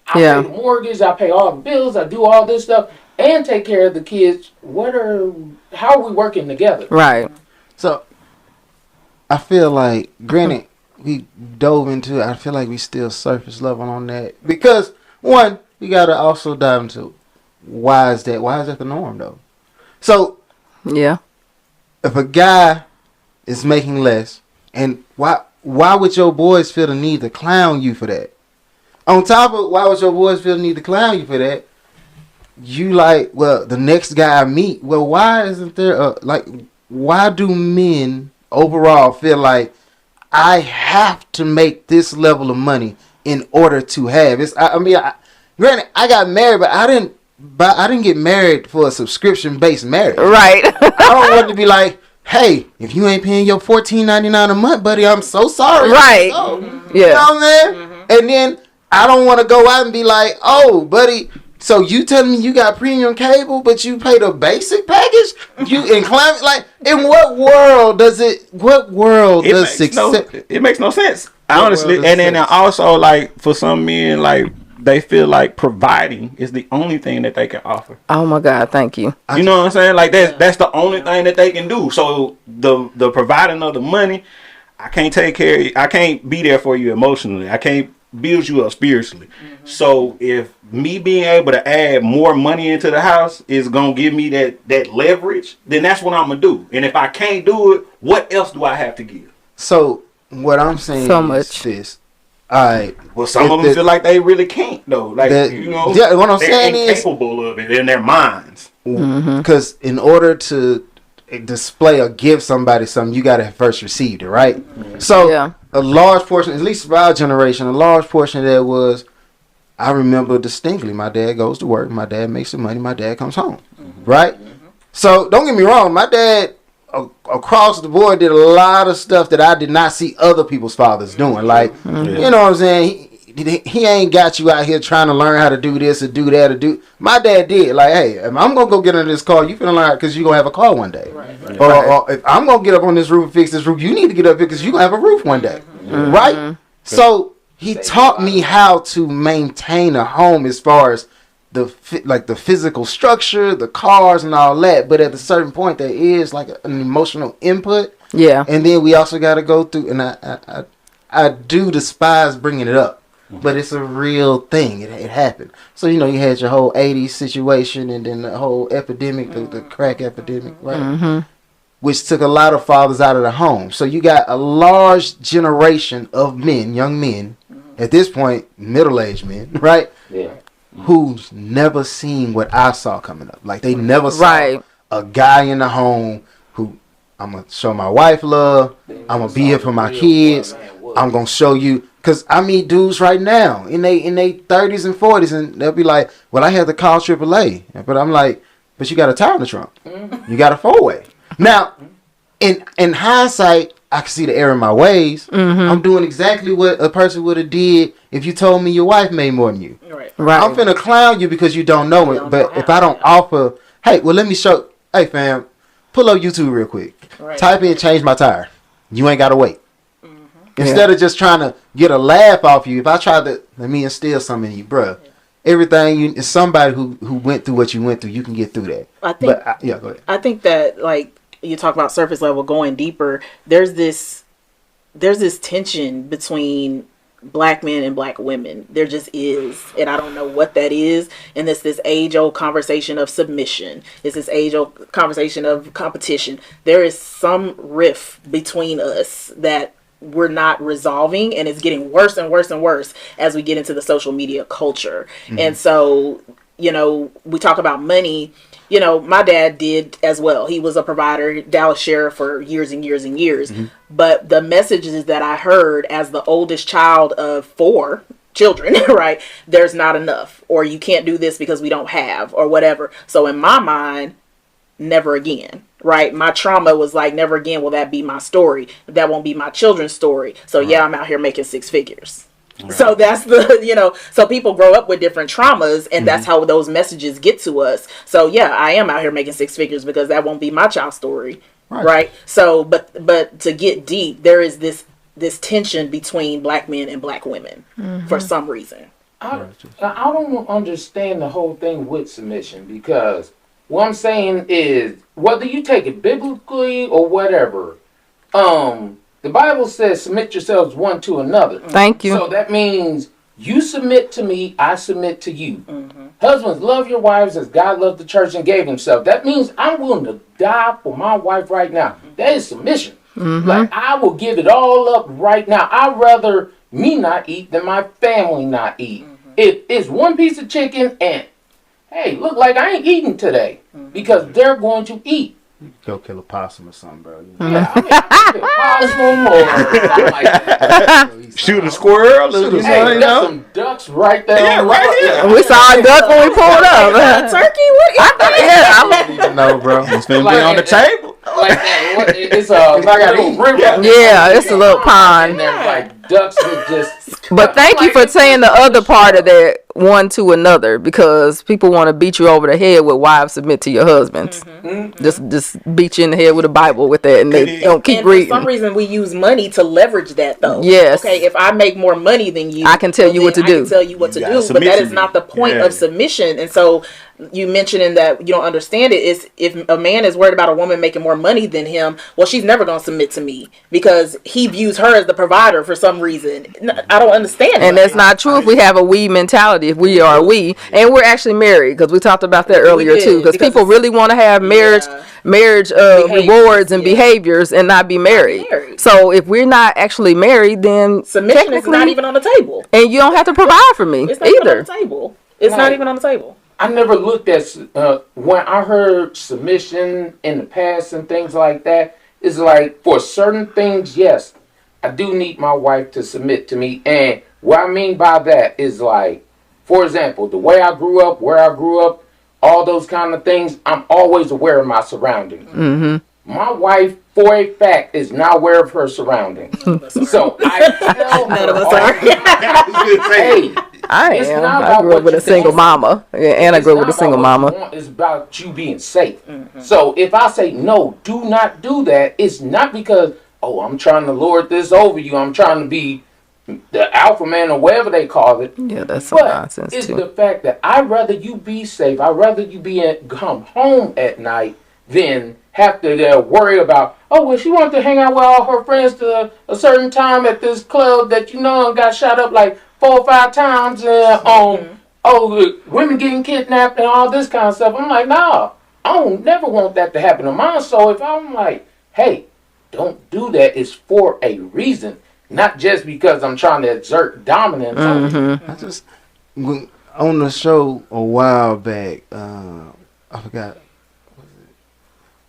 pay the mortgage, I pay all the bills, I do all this stuff, and take care of the kids. How are we working together? Right. So I feel like, granted, we dove into it. I feel like we still surface level on that. Because, one, you got to also dive into why is that the norm, though? So, yeah, if a guy is making less, and why would your boys feel the need to clown you for that? On top of why would your boys feel the need to clown you for that? You like, well, the next guy I meet, well, why isn't there why do men overall feel like I have to make this level of money in order to have? Granted, I got married, but I didn't get married for a subscription-based marriage. Right. I don't want to be like, hey, if you ain't paying your $14.99 a month, buddy, I'm so sorry. Right. Mm-hmm. Yeah. You know what I'm saying? Mm-hmm. And then I don't want to go out and be like, oh, buddy, so you telling me you got premium cable, but you pay the basic package? You incline like, in what world does it? What world does success? It makes no sense, honestly. And then also, like, for some men, like, they feel like providing is the only thing that they can offer. Oh my God, thank you. You know what I'm saying? Like that's the only thing that they can do. So the providing of the money, I can't take care of you. I can't be there for you emotionally. I can't build you up spiritually. Mm-hmm. So if me being able to add more money into the house is gonna give me that leverage, then that's what I'm gonna do. And if I can't do it, what else do I have to give? So what I'm saying So is much. this. All right. Well, some of them feel like they really can't though. Like Yeah, what I'm they're saying is incapable of it in their minds. because in order to display or give somebody something, you got to have first received it, right? So a large portion, at least of our generation, a large portion of that was, I remember distinctly, my dad goes to work, my dad makes some money, my dad comes home, right? So don't get me wrong, my dad across the board did a lot of stuff that I did not see other people's fathers doing. Like, you know what I'm saying? He ain't got you out here trying to learn how to do this or do that or do. My dad did. Like, hey, if I'm gonna go get under this car, you finna learn because you gonna have a car one day. Or if I'm gonna get up on this roof and fix this roof, you need to get up here because you gonna have a roof one day, right? So he taught me how to maintain a home as far as the physical structure, the cars and all that. But at a certain point, there is like an emotional input. Yeah. And then we also got to go through, and I do despise bringing it up, but it's a real thing. It happened. So, you had your whole 80s situation and then the whole epidemic, the crack epidemic, right? Which took a lot of fathers out of the home. So you got a large generation of men, young men, at this point, middle-aged men, right? Yeah. Who's never seen what I saw coming up. Like, they never saw a guy in the home who, I'm going to show my wife love. I'm going to be here for my kids. I'm going to show you. Because I meet dudes right now in they 30s and 40s, and they'll be like, well, I had to call AAA. But I'm like, but you got a tire in the trunk. You got a four-way. Now, in hindsight, I can see the error in my ways. I'm doing exactly what a person would have did if you told me your wife made more than you. Right. I'm finna clown you because you don't know it. But if I don't offer, hey, well, let me show. Hey, fam, pull up YouTube real quick. Type in change my tire. You ain't gotta wait. Instead of just trying to get a laugh off you, if I try to let me instill something in you, bruh. Everything is somebody who went through what you went through. You can get through that. Go ahead. I think that like you talk about surface level going deeper. There's this tension between black men and black women. There just is, and I don't know what that is. And it's this age-old conversation of submission. It's this age-old conversation of competition. There is some rift between us that we're not resolving, and it's getting worse and worse and worse as we get into the social media culture. And so, we talk about money. My dad did as well. He was a provider, Dallas sheriff for years and years and years. But the messages that I heard as the oldest child of 4 children, right? There's not enough, or you can't do this because we don't have, or whatever. So in my mind, never again, right? My trauma was like, never again will that be my story. That won't be my children's story. So yeah, I'm out here making 6 figures. Right. So that's the, so people grow up with different traumas, and that's how those messages get to us. So yeah, I am out here making 6 figures because that won't be my child's story. Right. So, but to get deep, there is this tension between black men and black women for some reason. I don't understand the whole thing with submission, because what I'm saying is, whether you take it biblically or whatever, the Bible says, submit yourselves one to another. Thank you. So that means you submit to me, I submit to you. Husbands, love your wives as God loved the church and gave himself. That means I'm willing to die for my wife right now. That is submission. Like, I will give it all up right now. I'd rather me not eat than my family not eat. If it's one piece of chicken and, hey, look like I ain't eating today, because they're going to eat. Go kill a possum or something, bro. Yeah, I kill a possum or something like that. Shoot a squirrel. Hey, there's some ducks right there. Yeah, right here. We saw a duck when we pulled up. Turkey? What is I don't even know, bro. It's gonna be on the table. Like that. It's a little river. Yeah, it's a little pond. And there's like ducks that just. But thank you for saying the other part of that, one to another, because people want to beat you over the head with wives submit to your husbands. Just beat you in the head with a Bible with that, and they don't keep reading. For some reason, we use money to leverage that, though. Yes. Okay, if I make more money than you, I can tell you what to do. I can tell you what to do, but that is not the point of submission. And so you mentioning that you don't understand it is if a man is worried about a woman making more money than him, well, she's never going to submit to me because he views her as the provider for some reason. I don't understand. And that's not true if we have a we mentality. If we are we, and we're actually married, because we talked about that earlier too. Because people really want to have marriage rewards and behaviors and not be married. So if we're not actually married, then submission is not even on the table, and you don't have to provide for me it's not either. Even on the table. It's not even on the table. I never looked at when I heard submission in the past and things like that. It's like for certain things, yes, I do need my wife to submit to me. And what I mean by that is like, for example, the way I grew up, where I grew up, all those kind of things, I'm always aware of my surroundings. Mm-hmm. My wife, for a fact, is not aware of her surroundings. So I tell her, none of us are. Hey, I am. I grew up with a single mama. And I grew up with a single mama. It's about you being safe. Mm-hmm. So if I say, no, do not do that, it's not because, oh, I'm trying to lord this over you. I'm trying to be the alpha man or whatever they call it. Yeah, that's some nonsense it's too. The fact that I'd rather you be safe. I'd rather you come home at night than have to worry about, oh, well, she wanted to hang out with all her friends to a certain time at this club that and got shot up like 4 or 5 times and women getting kidnapped and all this kind of stuff. I'm like, nah, I don't never want that to happen to mine. So if I'm like, hey, don't do that, it's for a reason. Not just because I'm trying to exert dominance on you. I just on the show a while back, I forgot.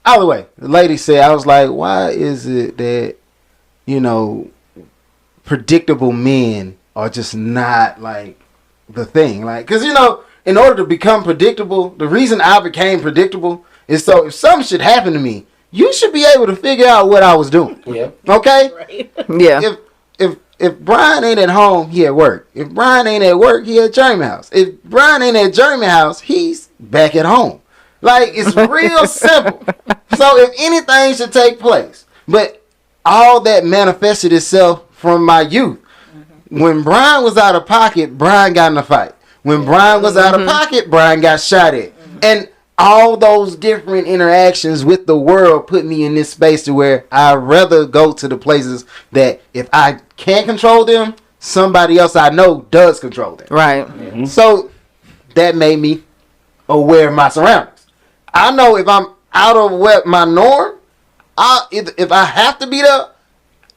Either way, the lady said, I was like, why is it that, predictable men are just not like the thing? Like, because, in order to become predictable, the reason I became predictable is so if something should happen to me, you should be able to figure out what I was doing. Yeah. Okay? Right. Yeah. If Brian ain't at home, he at work. If Brian ain't at work, he at Jeremy house. If Brian ain't at Jeremy house, he's back at home. Like, it's real simple. So if anything should take place, but all that manifested itself from my youth. Mm-hmm. When Brian was out of pocket, Brian got in a fight. When Brian was out of pocket, Brian got shot at. Mm-hmm. And all those different interactions with the world put me in this space to where I'd rather go to the places that if I can't control them, somebody else I know does control them. Right. Mm-hmm. So that made me aware of my surroundings. I know if I'm out of my norm, if I have to be there,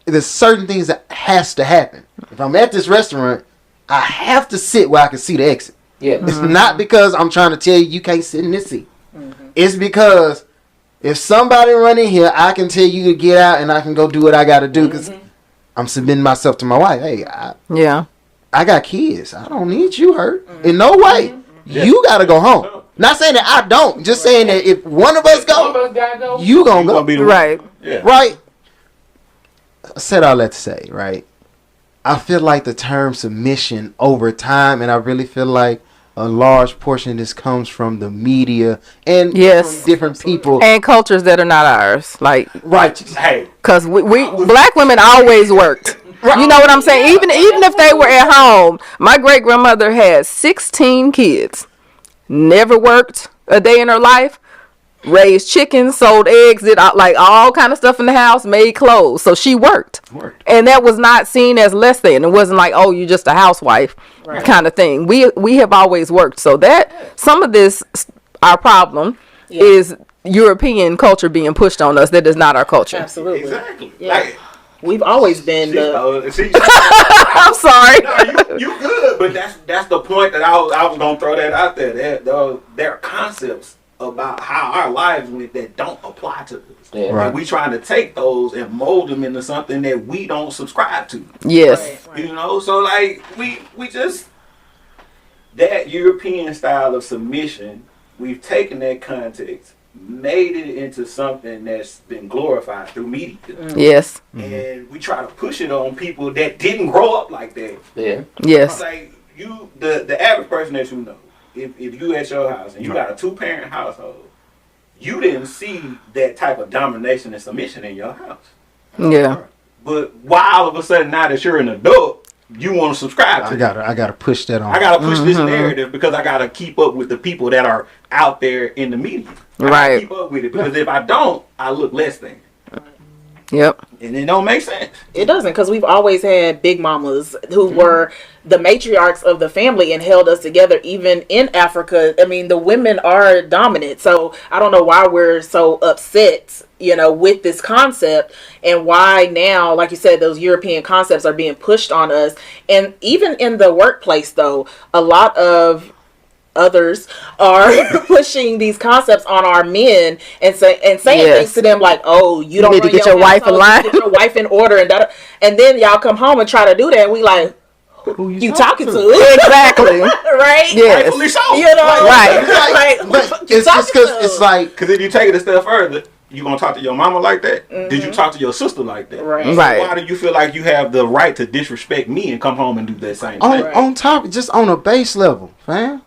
there's certain things that has to happen. If I'm at this restaurant, I have to sit where I can see the exit. Yeah. It's not because I'm trying to tell you can't sit in this seat. Mm-hmm. It's because if somebody run in here, I can tell you to get out and I can go do what I got to do because I'm submitting myself to my wife. Hey, I got kids. I don't need you hurt. Mm-hmm. In no way. Mm-hmm. You got to go home. Not saying that I don't. Just saying that if one of us go, you going to go. Right. Yeah. Right. I said all that to say, right? I feel like the term submission over time, and I really feel like a large portion of this comes from the media and from different people and cultures that are not ours. Like, right? Hey, because we black women always worked. Right. You know what I'm saying? Even if they were at home, my great grandmother had 16 kids, never worked a day in her life. Raised chickens, sold eggs, did like all kind of stuff in the house, made clothes. So she worked. And that was not seen as less than. It wasn't like, oh, you're just a housewife kind of thing. We have always worked. So that some of this, our problem is European culture being pushed on us. That is not our culture. Absolutely. Exactly. Yeah. Like, we've always been I'm sorry. No, you good, but that's the point that I was gonna throw that out there. There are concepts about how our lives went that don't apply to us. Yeah. Right. And we trying to take those and mold them into something that we don't subscribe to. Yes. Right. So like we just that European style of submission, we've taken that context, made it into something that's been glorified through media. Yes. And we try to push it on people that didn't grow up like that. Yeah. Yes. Like the average person that you know, if you at your house and you got a 2-parent household, you didn't see that type of domination and submission in your house. Yeah. But why all of a sudden now that you're an adult, you want to subscribe to. I gotta push that on. I gotta push this narrative because I gotta keep up with the people that are out there in the media. I gotta keep up with it because if I don't, I look less than. Yep. And it don't make sense. It doesn't, because we've always had big mamas who were the matriarchs of the family and held us together, even in Africa. I mean, the women are dominant. So I don't know why we're so upset, with this concept, and why now, like you said, those European concepts are being pushed on us. And even in the workplace, though, a lot of others are pushing these concepts on our men and saying things to them like, "Oh, you don't need to get your wife in line, get your wife in order," and then y'all come home and try to do that, and we like, who you talking to? Exactly. Right? Yes. Rightfully so. Right. But it's just because it's like, because if you take it a step further, you gonna talk to your mama like that? Did you talk to your sister like that? Right. So Right. why do you feel like you have the right to disrespect me and come home and do that same on thing? on top, just on a base level, fam.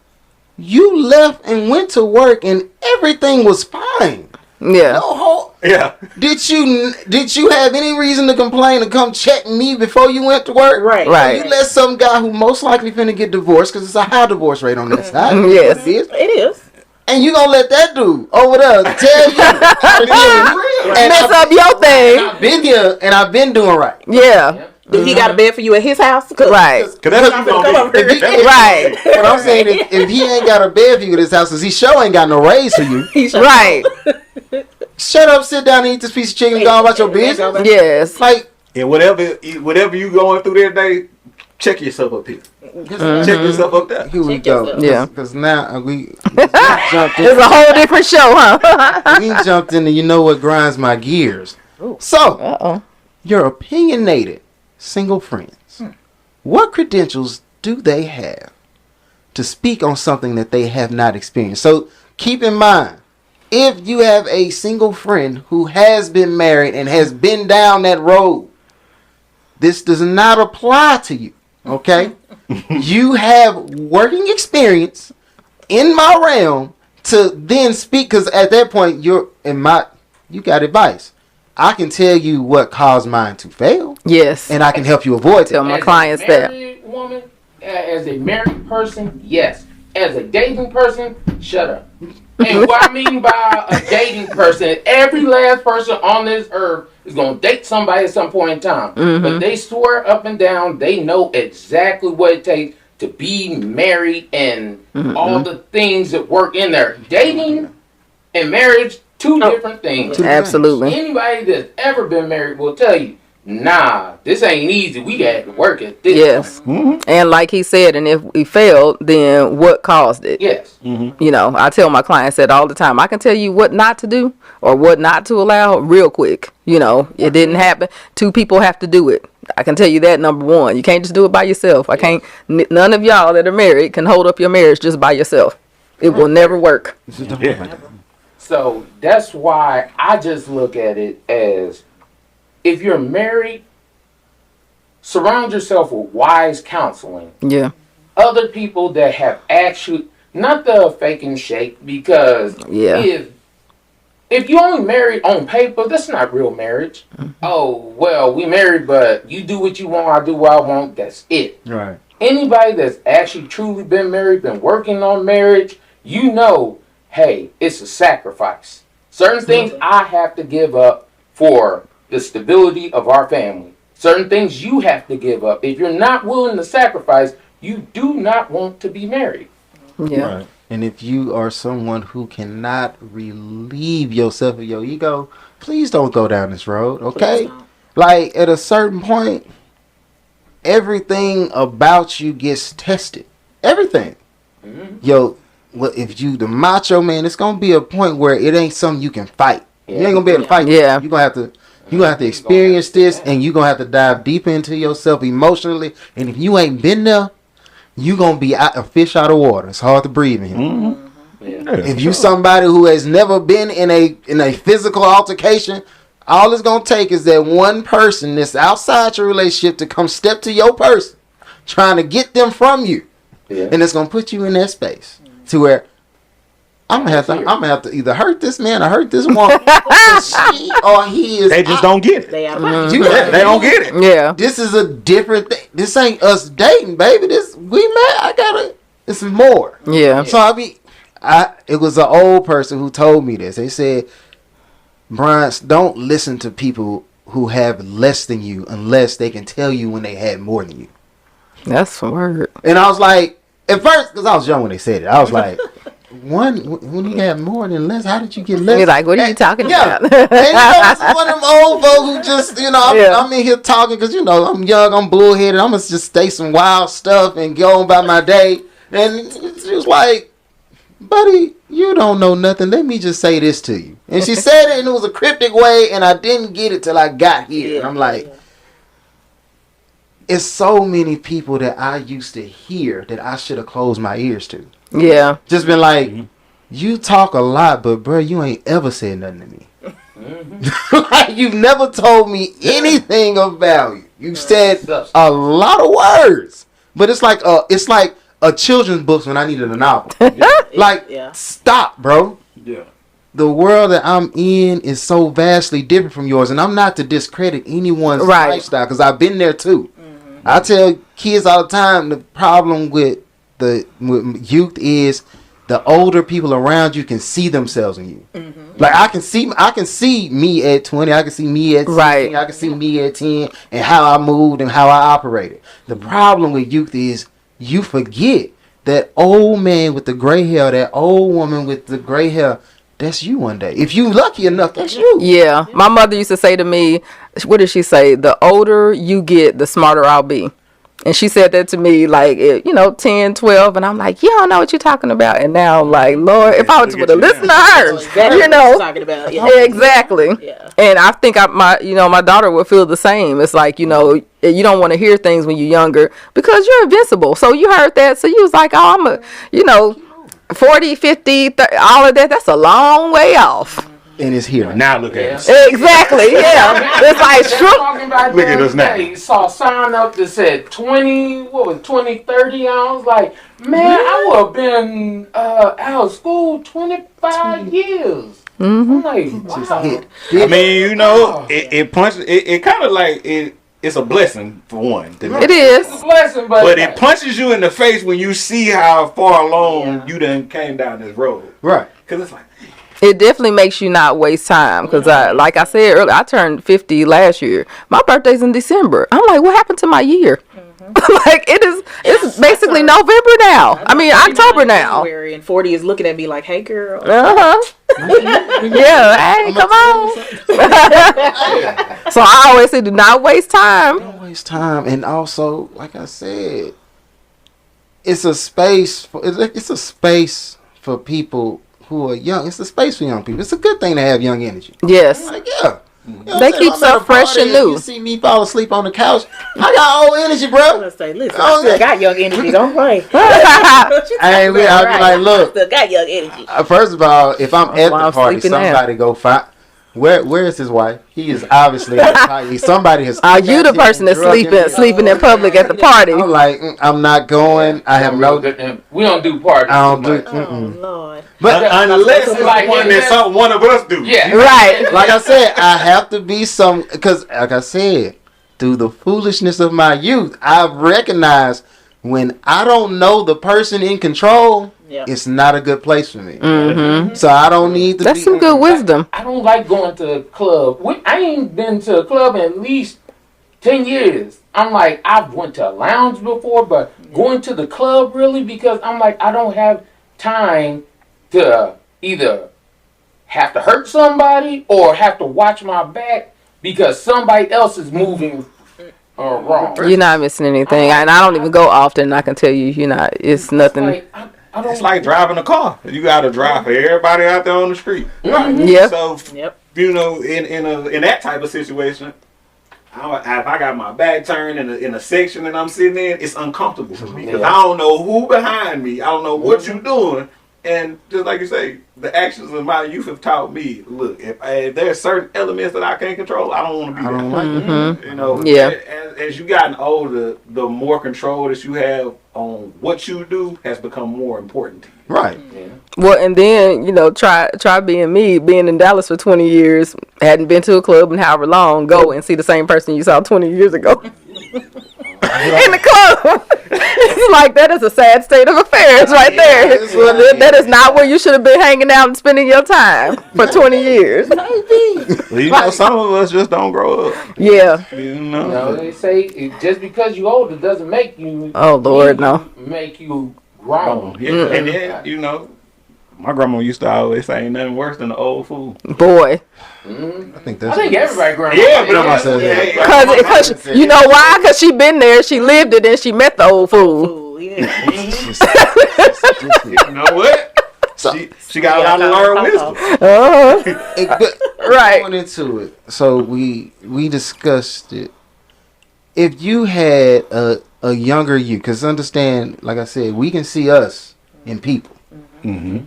You left and went to work and everything was fine. Yeah. No whole. Yeah. Did you have any reason to complain to come check me before you went to work? Right. Right. You let some guy who most likely finna get divorced because it's a high divorce rate on that side. Yes. It is. And you gonna let that dude over there tell you how to deal with it. Mess up your thing. I've been here and I've been doing right. Yeah. Do he got a bed for you at his house? Right. Because that's what you Come gonna over be. here. Right. But I'm saying if he ain't got a bed for you at his house, cause he sure ain't got no raise for you. Right. Shut up, sit down and eat this piece of chicken and go about your business. Yes. Like, And whatever you going through that day, check yourself up here. Check yourself up there. here we Check go. yourself. Yeah. Because now we jumped It's in. a whole different show, huh? We jumped into what grinds my gears. So, Uh-oh. your opinionated single friends, what credentials do they have to speak on something that they have not experienced? So keep in mind, if you have a single friend who has been married and has been down that road, this does not apply to you. Okay? You have working experience in my realm to then speak, because at that point you got advice. I can tell you what caused mine to fail, Yes. and I can help you avoid Tell it. my As clients a that. married woman, as a married person, yes. As a dating person, shut up. And what I mean by a dating person, every last person on this earth is going to date somebody at some point in time. But they swear up and down they know exactly what it takes to be married and all the things that work in there. Dating and marriage, two different things. Absolutely. Anybody that's ever been married will tell you, nah, this ain't easy. We got to work at this. Yes. And like he said, and if we failed, then what caused it? Yes. I tell my clients that all the time. I can tell you what not to do or what not to allow real quick. It didn't happen. Two people have to do it. I can tell you that, number one. You can't just do it by yourself. I can't. None of y'all that are married can hold up your marriage just by yourself. It will never work. Yeah. So that's why I just look at it as, if you're married, surround yourself with wise counseling. Yeah. Other people that have actually, not the fake and shake, because if you only married on paper, that's not real marriage. Oh, well, we married, but you do what you want, I do what I want, that's it. Right. Anybody that's actually truly been married, been working on marriage, hey, it's a sacrifice. Certain things I have to give up for the stability of our family. Certain things you have to give up. If you're not willing to sacrifice, you do not want to be married. Yeah. Right. And if you are someone who cannot relieve yourself of your ego, please don't go down this road, okay? Like, at a certain point, everything about you gets tested. Everything. If you the macho man, it's gonna be a point where it ain't something you can fight. You ain't gonna be able to fight. Yeah. You're gonna have to experience this, and you're gonna have to dive deeper into yourself emotionally. And if you ain't been there, you gonna be a fish out of water. It's hard to breathe in here. If you somebody who has never been in a physical altercation, all it's gonna take is that one person that's outside your relationship to come step to your person, trying to get them from you, and it's gonna put you in that space to where I'm gonna have to either hurt this man or hurt this woman. 'Cause she or he is. They just don't get it. They are. They don't get it. Yeah. This is a different thing. This ain't us dating, baby. We met. It's more. Yeah. So it was an old person who told me this. They said, Bryant, don't listen to people who have less than you unless they can tell you when they had more than you. That's a word. And I was like, at first, because I was young when they said it, I was like, when you had more than less, how did you get less? You're like, what are you talking about? And this is one of them old folks who just, I'm in here talking because, I'm young, I'm bullheaded, I'm going to just say some wild stuff and go on by my day. And she was like, buddy, you don't know nothing. Let me just say this to you. And she said it and it was a cryptic way and I didn't get it till I got here. And I'm like, it's so many people that I used to hear that I should have closed my ears to. Yeah. Just been like, you talk a lot, but bro, you ain't ever said nothing to me. Like, you've never told me anything of value. You said a lot of words, but it's like a children's book when I needed a novel. Stop, bro. Yeah. The world that I'm in is so vastly different from yours, and I'm not to discredit anyone's lifestyle because I've been there too. I tell kids all the time the problem with youth is the older people around you can see themselves in you. Like I can see me at 20, I can see me at 16, I can see me at 10 and how I moved and how I operated. The problem with youth is you forget that old man with the gray hair, that old woman with the gray hair, that's you one day. If you lucky enough, that's you. Yeah. My mother used to say to me, what did she say? The older you get, the smarter I'll be. And she said that to me, 10, 12. And I'm like, you don't know what you're talking about. And now, like, Lord, if I would have listened to her, Talking about, exactly. Yeah. And I think my daughter would feel the same. It's like, you don't want to hear things when you're younger because you're invincible. So you heard that. So you was like, oh, I'm 40, 50, 30, all of that. That's a long way off. And it's here. Now look at us. Exactly, yeah. It's like, look at us now. He saw a sign up that said 20, 30. I was like, man, I would have been out of school 25 years. I'm like, wow. I mean, it punches, it kind of like, it's a blessing for one. It is. It's a blessing, but it punches you in the face when you see how far along you done came down this road. Right. Because it's like, it definitely makes you not waste time because, like I said earlier, I turned 50 last year. My birthday's in December. I'm like, what happened to my year? Like, it's basically November now. I mean, October now. And 40 is looking at me like, hey, girl. Yeah, hey, come on. So I always say, do not waste time. Don't waste time. And also, like I said, it's a space for people who are young. It's a space for young people. It's a good thing to have young energy. Yes. Like, yeah. They keep so fresh and new. You see me fall asleep on the couch. I got old energy, bro. Let's say, listen, I still got young energy. Don't play. I'll be like, look. I still got young energy. First of all, if I'm at the party, somebody go find. Where is his wife? He is obviously at the party. Somebody has. Are you the person that's sleeping in public at the party? I'm like, I'm not going. I have no. We don't do parties. I don't do. Oh Lord. But unless it's like one of us do. Yeah. Right. Like I said, I have to be because, like I said, through the foolishness of my youth, I've recognized when I don't know the person in control. Yep. It's not a good place for me. Mm-hmm. So I don't need to That's some good wisdom. I don't like going to a club. I ain't been to a club in at least 10 years. I'm like, I've went to a lounge before, but going to the club really, because I'm like, I don't have time to either have to hurt somebody or have to watch my back because somebody else is moving wrong. You're not missing anything. And I don't even go often. I can tell you, you're not. It's nothing. It's like driving a car. You got to drive for everybody out there on the street. Yeah. So, in that type of situation, if I got my back turned in a section that I'm sitting in, it's uncomfortable for me because I don't know who behind me. I don't know what you're doing. And just like you say, the actions of my youth have taught me, look, if there's certain elements that I can't control, I don't want to be there. As you gotten older, the more control that you have on what you do has become more important to you. Right. Yeah. Well, and then, try being me, being in Dallas for 20 years, hadn't been to a club in however long, go and see the same person you saw 20 years ago in the club. It's like, that is a sad state of affairs right there. That is not where you should have been hanging out and spending your time for 20 years. Well, some of us just don't grow up. Yeah. They say just because you're older doesn't make you. Oh, Lord, no. Make you grown. Yeah. And then, my grandma used to always say, ain't nothing worse than an old fool. Boy. I think everybody grandma. Yeah, but I said that. Because you know why? Because she been there, she lived it, and she met the old fool. Yeah. You know what? She got a lot of learned wisdom. Right. Going into it, so we discussed it. If you had a younger you, because understand, like I said, we can see us in people,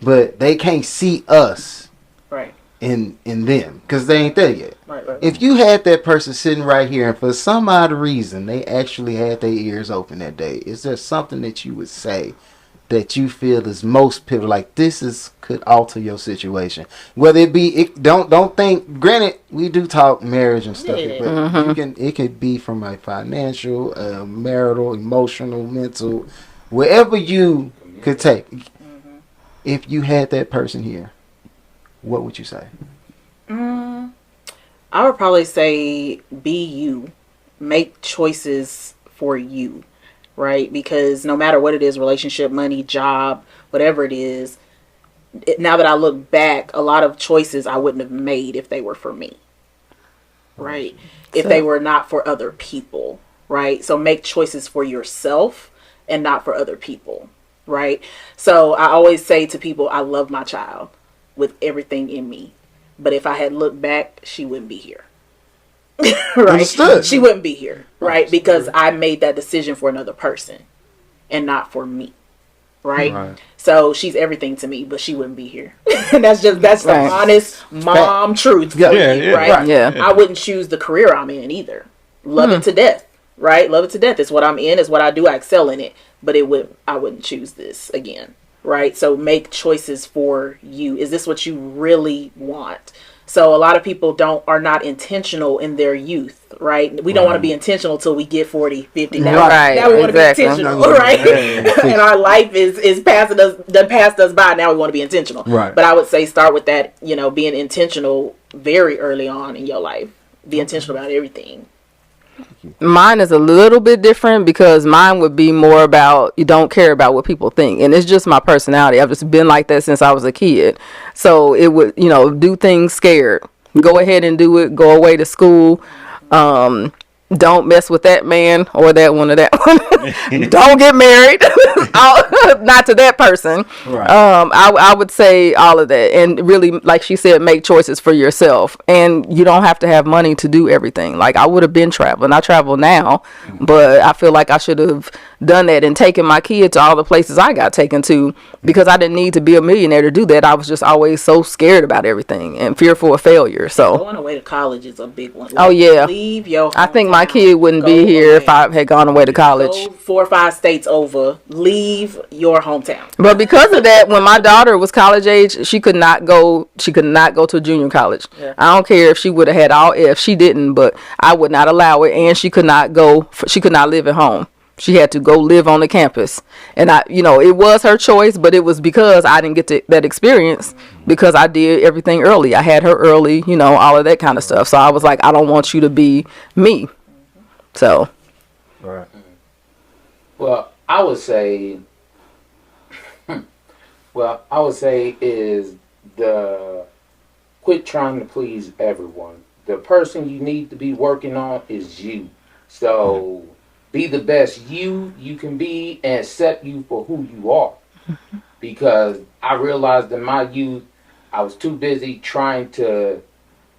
but they can't see us Right. in them because they ain't there yet. Right. If you had that person sitting right here and for some odd reason they actually had their ears open that day, is there something that you would say that you feel is most pivotal, like could alter your situation? Whether it be, don't think, granted we do talk marriage and stuff, but it could be from a financial, marital, emotional, mental, wherever you could take. If you had that person here, what would you say? I would probably say be you. Make choices for you, right? Because no matter what it is, relationship, money, job, whatever it is, now that I look back, a lot of choices I wouldn't have made if they were for me, right? If they were not for other people, right? So make choices for yourself and not for other people, right? So I always say to people, I love my child with everything in me. But if I had looked back, she wouldn't be here. Right? Understood. She wouldn't be here, right? Because I made that decision for another person and not for me. Right? So she's everything to me, but she wouldn't be here. And that's the honest mom truth. Right? Yeah. I wouldn't choose the career I'm in either. Love it to death. Right? Love it to death. It's what I'm in, it's what I do, I excel in it. But I wouldn't choose this again. Right? So make choices for you. Is this what you really want? So a lot of people are not intentional in their youth, right? We don't want to be intentional till we get 40, 50. Now we want to be intentional, right? And our life is passing us by. Now we want to be intentional. Right. But I would say start with that, being intentional very early on in your life. Be intentional about everything. Mine is a little bit different because mine would be more about you don't care about what people think, and it's just my personality. I've just been like that since I was a kid. So it would, do things scared. Go ahead and do it. Go away to school. Don't mess with that man or that one or that one. Don't get married. Not to that person. Right. I would say all of that. And really, like she said, make choices for yourself. And you don't have to have money to do everything. Like I would have been traveling. I travel now, but I feel like I should have done that and taken my kid to all the places I got taken to because I didn't need to be a millionaire to do that. I was just always so scared about everything and fearful of failure. So going away to college is a big one. Like, leave your hometown. I think my kid wouldn't be here if I had gone away to college. Go 4 or 5 states over. Leave your hometown. But because of that, when my daughter was college age, she could not go to junior college. Yeah. I don't care if she would have had all F. She didn't, but I would not allow it. And she could not live at home. She had to go live on the campus. And it was her choice, but it was because I didn't get that experience because I did everything early. I had her early, all of that kind of stuff. So I was like, I don't want you to be me. So. Right. Well, I would say is quit trying to please everyone. The person you need to be working on is you. So be the best you can be and accept you for who you are. Because I realized in my youth, I was too busy trying to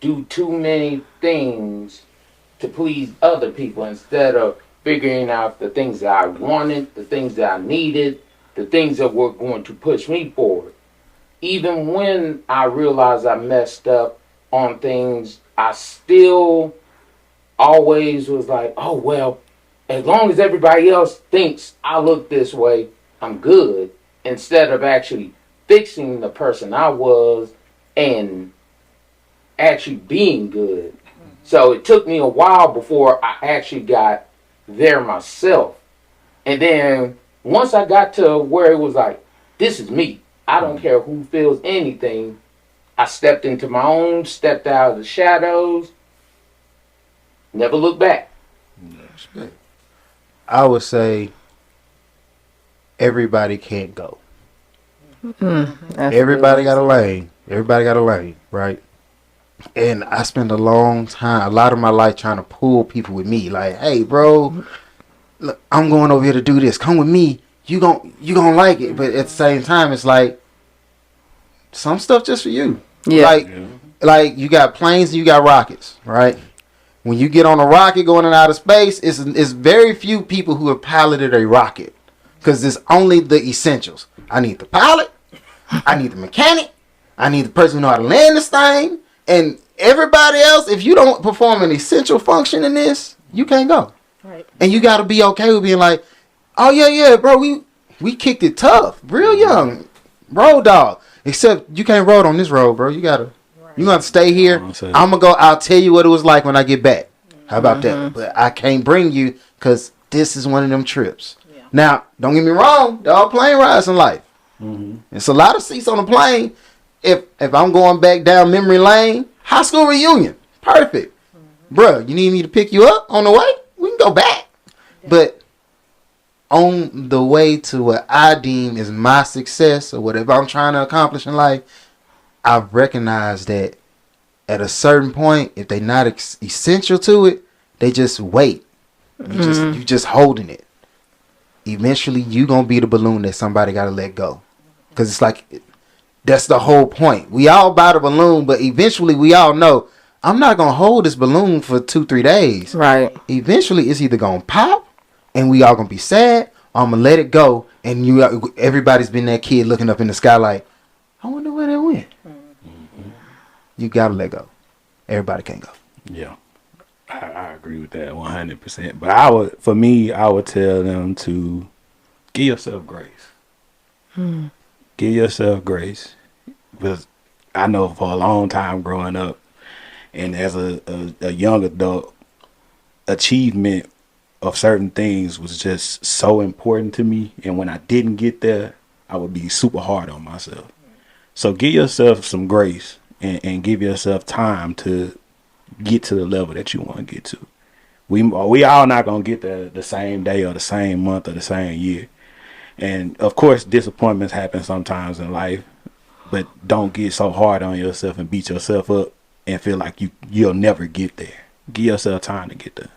do too many things to please other people instead of figuring out the things that I wanted, the things that I needed, the things that were going to push me forward. Even when I realized I messed up on things, I still always was like, oh, well, as long as everybody else thinks I look this way, I'm good, instead of actually fixing the person I was and actually being good. So it took me a while before I actually got there myself. And then once I got to where it was like, this is me. I don't care who feels anything. I stepped into my own, stepped out of the shadows, never looked back. I would say everybody can't go. Everybody got a lane. Everybody got a lane, right? And I spent a lot of my life trying to pull people with me. Like, hey, bro, look, I'm going over here to do this. Come with me. You gon' like it. But at the same time, it's like some stuff just for you. Yeah. Like you got planes and you got rockets, right? When you get on a rocket going in outer space, it's very few people who have piloted a rocket because it's only the essentials. I need the pilot. I need the mechanic. I need the person who know how to land this thing. And everybody else, if you don't perform an essential function in this, you can't go. Right. And you got to be okay with being like, oh yeah, bro, we kicked it tough, real young, road dog. Except you can't road on this road, bro. You gonna stay here. I'm gonna go. I'll tell you what it was like when I get back. How about that? But I can't bring you because this is one of them trips. Yeah. Now, don't get me wrong. They're all plane rides in life. It's a lot of seats on the plane. If I'm going back down memory lane, high school reunion, perfect, bro. You need me to pick you up on the way? We can go back. Yeah. But on the way to what I deem is my success or whatever I'm trying to accomplish in life, I've recognized that at a certain point, if they're not essential to it, they just wait. You just holding it. Eventually, you gonna be the balloon that somebody gotta let go, because it's like that's the whole point. We all buy the balloon, but eventually we all know I'm not gonna hold this balloon for 2-3 days. Right. Eventually, it's either gonna pop, and we all gonna be sad, or I'm gonna let it go, and everybody's been that kid looking up in the sky like, I wonder where that went. You gotta let go. Everybody can't go. Yeah, I agree with that 100%. But I would tell them to give yourself grace. Give yourself grace, because I know for a long time growing up, and as a young adult, achievement of certain things was just so important to me. And when I didn't get there, I would be super hard on myself. So give yourself some grace and give yourself time to get to the level that you want to get to. We all not going to get there the same day or the same month or the same year. And of course, disappointments happen sometimes in life, but don't get so hard on yourself and beat yourself up and feel like you'll never get there. Give yourself time to get there.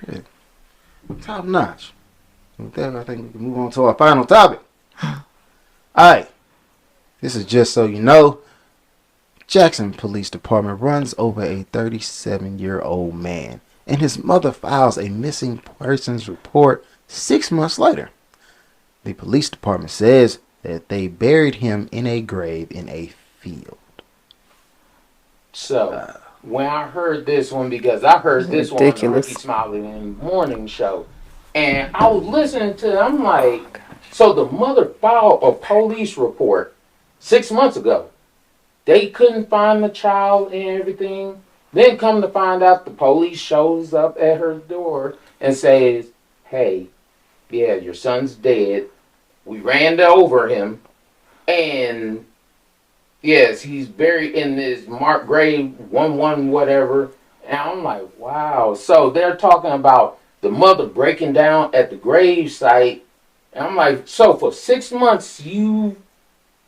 Yeah. Top notch. With that, I think we can move on to our final topic. All right. This is just so you know. Jackson Police Department runs over a 37-year-old man, and his mother files a missing persons report 6 months later. The police department says that they buried him in a grave in a field. So, when I heard this one, because I heard this one on the Ricky Smiley in the morning show, and I was listening to it, I'm like, so the mother filed a police report 6 months ago. They couldn't find the child and everything. Then come to find out, the police shows up at her door and says, hey, yeah, your son's dead. We ran over him. And yes, he's buried in this marked grave, 1-1 whatever. And I'm like, wow. So they're talking about the mother breaking down at the grave site. And I'm like, so for 6 months you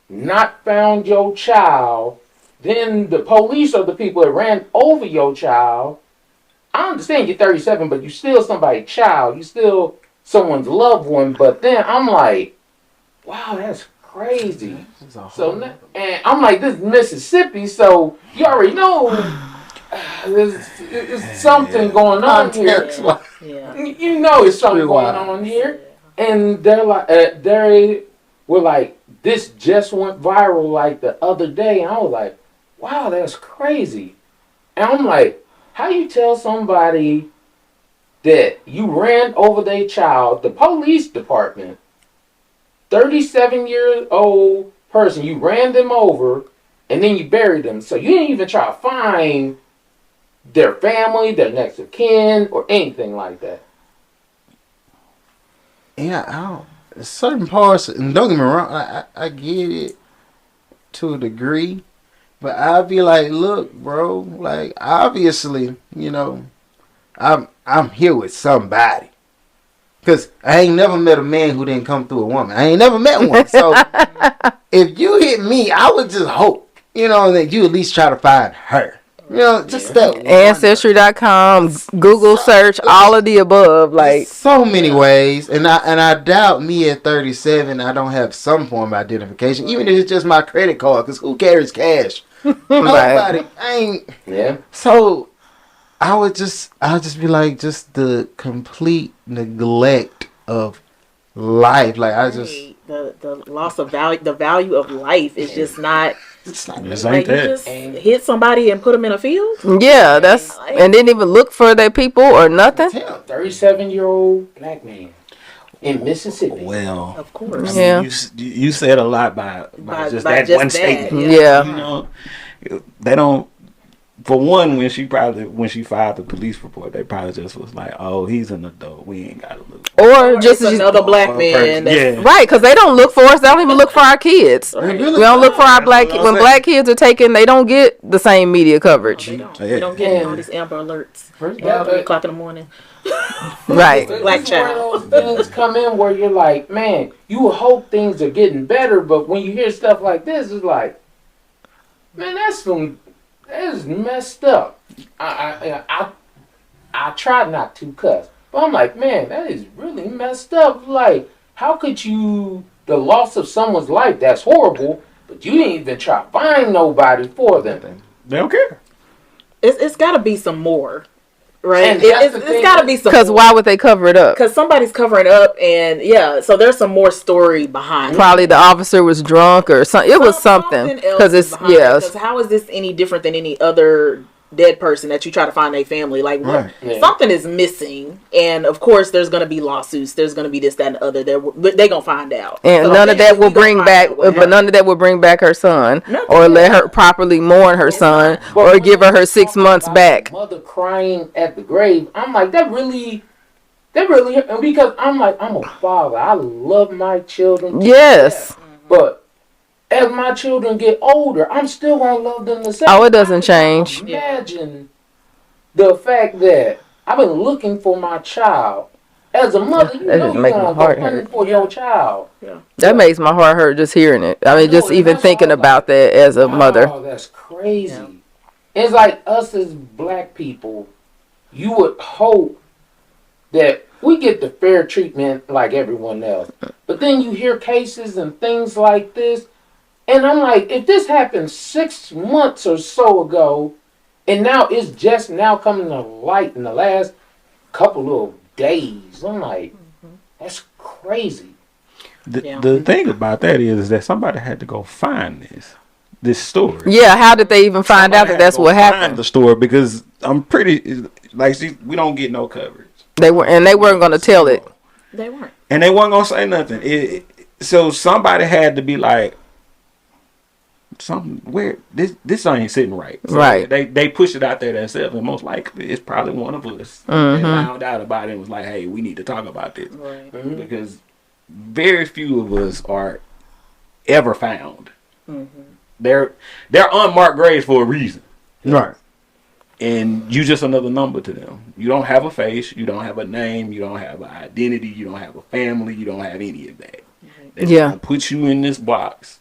not found your child, then the police are the people that ran over your child. I understand you're 37, but you're still somebody's child. You're still someone's loved one. But then I'm like, wow, that's crazy. So, and I'm like, this is Mississippi, so you already know there's something going on here. Yeah. You know it's something going on here. And they're like, they were like, this just went viral like the other day. And I was like, wow, that's crazy. And I'm like, how you tell somebody that you ran over their child, the police department, 37-year-old person, you ran them over, and then you buried them. So you didn't even try to find their family, their next of kin, or anything like that. Yeah, I don't. Certain parts, and don't get me wrong, I get it to a degree, but I'll be like, look, bro, like obviously, I'm here with somebody. Cause I ain't never met a man who didn't come through a woman. I ain't never met one. So if you hit me, I would just hope, that you at least try to find her. Just that Ancestry.com, Google search, all of the above. Like so many ways. And I doubt me at 37, I don't have some form of identification. Even if it's just my credit card. Cause who carries cash? Nobody. I ain't. Yeah. So I'll just be just the complete neglect of life. Like the loss of value, the value of life is just not. It's not. This Like ain't you that. just hit somebody and put them in a field. yeah, that's and didn't even look for their people or nothing. 37-year-old black man in Mississippi. Well, Of course. Yeah. You said a lot by just by that just one that, statement. Yeah. They don't. For one, when she filed the police report, they probably just was like, "Oh, he's an adult. We ain't got to look." Or Just just another black man. Yeah. right, because they don't look for us. They don't even look for our kids. Right. We don't look for our black. That's what When I'm black kids are taken, they don't get the same media coverage. We don't. Yeah. We don't get all these Amber Alerts. Yeah, 3 o'clock in the morning. Right. Black This is where child. those things come in where you're like, man, you hope things are getting better, but when you hear stuff like this, it's like, man, that's messed up. I try not to cuss, but I'm like, man, that is really messed up. Like, how could the loss of someone's life, that's horrible, but you didn't even try to find nobody for them. They don't care. It's got to be some more, right? And that's the It's thing got to be some. Because why would they cover it up? Because somebody's covering up, and so there's some more story behind. Probably the officer was drunk or something. It was something. Because it's Because how is this any different than any other dead person that you try to find a family? Like, Right. something is missing, and of course there's going to be lawsuits. There's going to be this, that, and the other. They're gonna find out, And So none of that will eventually we bring gonna back, find out. but none of that will bring back her son, Nothing. or let her properly mourn her son, or give her her 6 months back. Mother crying at the grave. I'm like, that really, and because I'm like, I'm a father. I love my children. to Yes. death. But as my children get older, I'm still gonna love them the same. Oh, it doesn't change. Imagine the fact that I've been looking for my child. As a mother, you That know just you're make my gonna heart go hunting hurt. for your child. That makes my heart hurt just hearing it. I mean, know, just and even that's thinking why I'm about that as a mother. Oh, that's crazy. It's like us as black people, you would hope that we get the fair treatment like everyone else. But then you hear cases and things like this, and I'm like, if this happened 6 months or so ago, and now it's just now coming to light in the last couple of days, I'm like, that's crazy. The thing about that is that somebody had to go find this story. Yeah, how did they even find out Somebody that that's had to what go find happened? the story, because I'm pretty we don't get no coverage. They weren't going to tell it. They weren't. And they weren't gonna say nothing. So somebody had to be like, where this ain't sitting right. So Right. They pushed it out there themselves, and most likely it's probably one of us that found out about it and was like, hey, we need to talk about this. Right. Because very few of us are ever found. They're unmarked graves for a reason. Right. And you just another number to them. You don't have a face, you don't have a name, you don't have an identity, you don't have a family, you don't have any of that. They're Yeah. gonna put you in this box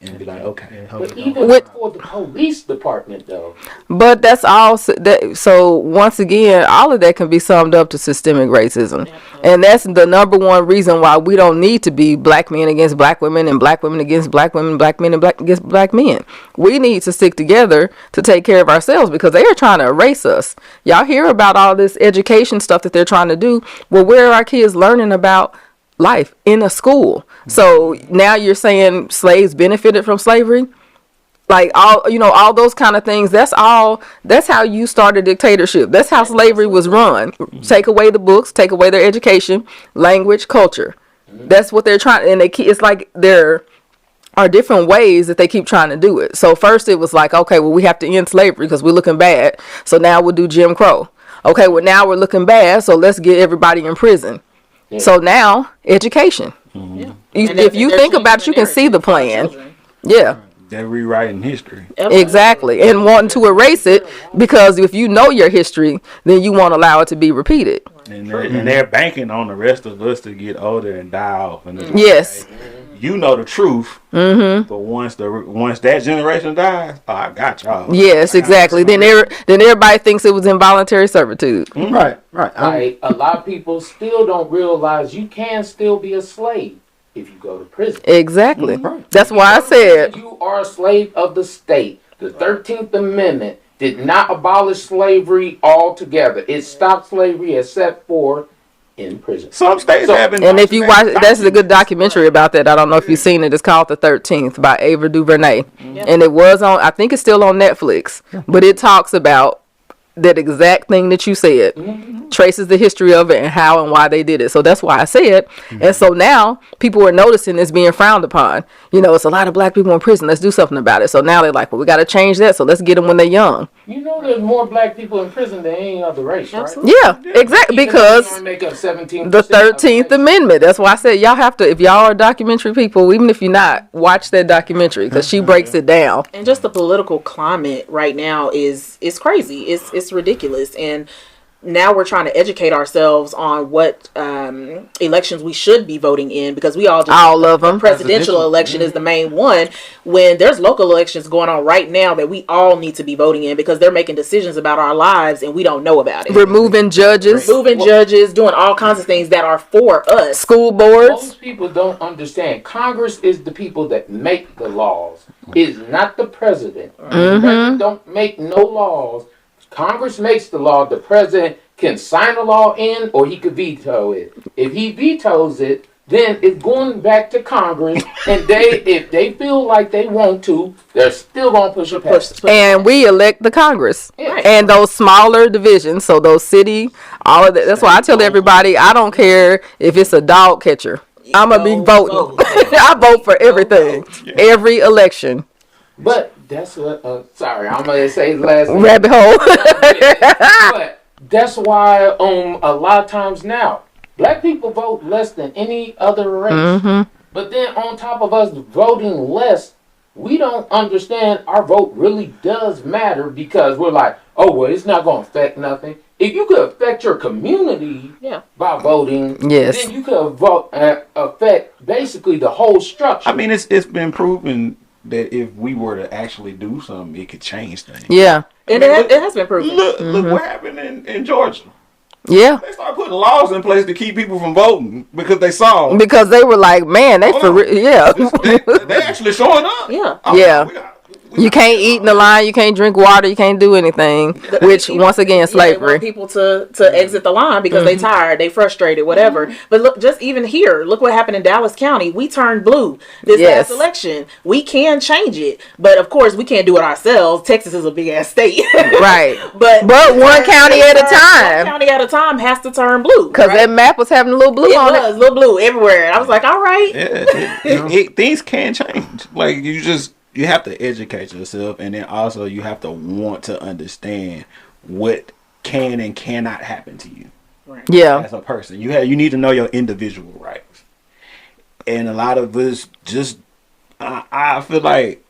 and be like, okay. But even With- for the police department, though, But that's all. So once again, all of that can be summed up to systemic racism, and that's the number one reason why we don't need to be black men against black women and black women against black women, black men and black against black men. We need to stick together to take care of ourselves, because they are trying to erase us. Y'all hear about all this education stuff that they're trying to do. Well, where are our kids learning about life in a school? So now you're saying slaves benefited from slavery? Like all those kind of things. That's how you start a dictatorship. That's how slavery was run. Take away the books, take away their education, language, culture. That's what they're trying. And it's like they're are different ways that they keep trying to do it. So first it was like, okay, well, we have to end slavery because we're looking bad. So now we'll do Jim Crow. Okay, well, now we're looking bad. So let's get everybody in prison. Yeah. So now education. Yeah. If you think about it, you can see the plan. Yeah. They're rewriting history. Exactly. And wanting to erase it because if you know your history, then you won't allow it to be repeated. And they're banking on the rest of us to get older and die off. And yes. Like, you know the truth. Mm-hmm. But once that generation dies, I got y'all. Yes, exactly. Then everybody thinks it was involuntary servitude. Mm-hmm. Right. Like, a lot of people still don't realize you can still be a slave if you go to prison. Exactly. Mm-hmm. That's why I said you are a slave of the state. The 13th Amendment did not abolish slavery altogether. It stopped slavery except for in prison. Some states haven't. And if you watch, that's a good documentary about that. I don't know if you've seen it. It's called The 13th by Ava DuVernay. Mm-hmm. And it was on, I think it's still on Netflix. But it talks about that exact thing that you said, traces the history of it and how and why they did it. So that's why I said, and so now people are noticing it's being frowned upon. You know, it's a lot of black people in prison. Let's do something about it. So now they're like, well, we got to change that. So let's get them when they're young. You know, there's more black people in prison than any other race, right? Absolutely. Yeah, exactly. Because make up 17% the 13th Amendment. That's why I said y'all have to, if y'all are documentary people, even if you're not, watch that documentary because she breaks it down. And just the political climate right now is crazy. It's ridiculous. And now we're trying to educate ourselves on what elections we should be voting in because we all love them. The presidential election is the main one when there's local elections going on right now that we all need to be voting in because they're making decisions about our lives and we don't know about it. Removing judges, doing all kinds of things that are for us. School boards. Most people don't understand. Congress is the people that make the laws. It is not the president. The president don't make no laws. Congress makes the law. The president can sign a law in or he could veto it. If he vetoes it, then it's going back to Congress. And if they feel like they want to, they're still going to push it past. And we elect the Congress. Yeah. And those smaller divisions, so those city, all of that. That's why I tell everybody, I don't care if it's a dog catcher. I'm going to be voting. I vote for everything. Every election. But that's what, sorry, I'm going to say the last rabbit hole. But that's why a lot of times now, black people vote less than any other race. But then on top of us voting less, we don't understand our vote really does matter because we're like, oh, well, it's not going to affect nothing. If you could affect your community by voting, then you could affect basically the whole structure. I mean, it's been proven that if we were to actually do something, it could change things. Yeah. And it has been proven. Look what happened in Georgia. Yeah. They started putting laws in place to keep people from voting because they saw. Because they were like, man, they actually showing up. Yeah. You can't eat in the line. You can't drink water. You can't do anything. Which, once again, slavery. They want people to exit the line because they tired, they frustrated, whatever. But look, just even here, look what happened in Dallas County. We turned blue this last election. We can change it, but of course, we can't do it ourselves. Texas is a big ass state, right? But one county at a time. One county at a time has to turn blue because that map was having a little blue on it. Little blue everywhere. And I was like, all right, things can change. Like you have to educate yourself, and then also you have to want to understand what can and cannot happen to you. Right. Yeah, as a person, you need to know your individual rights. And a lot of us I feel like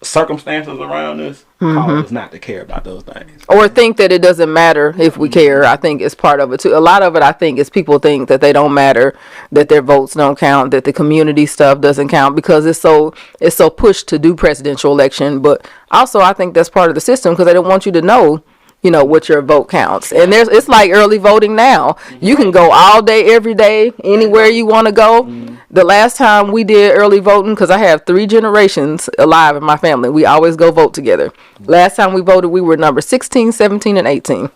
circumstances around us cause us not to care about those things, or think that it doesn't matter if we care. I think it's part of it too. A lot of it, I think, is people think that they don't matter, that their votes don't count, that the community stuff doesn't count because it's so pushed to do presidential election. But also, I think that's part of the system because they don't want you to know, what your vote counts. And it's like early voting now. You can go all day, every day, anywhere you want to go. The last time we did early voting, because I have 3 generations alive in my family, we always go vote together. Last time we voted, we were number 16, 17, and 18.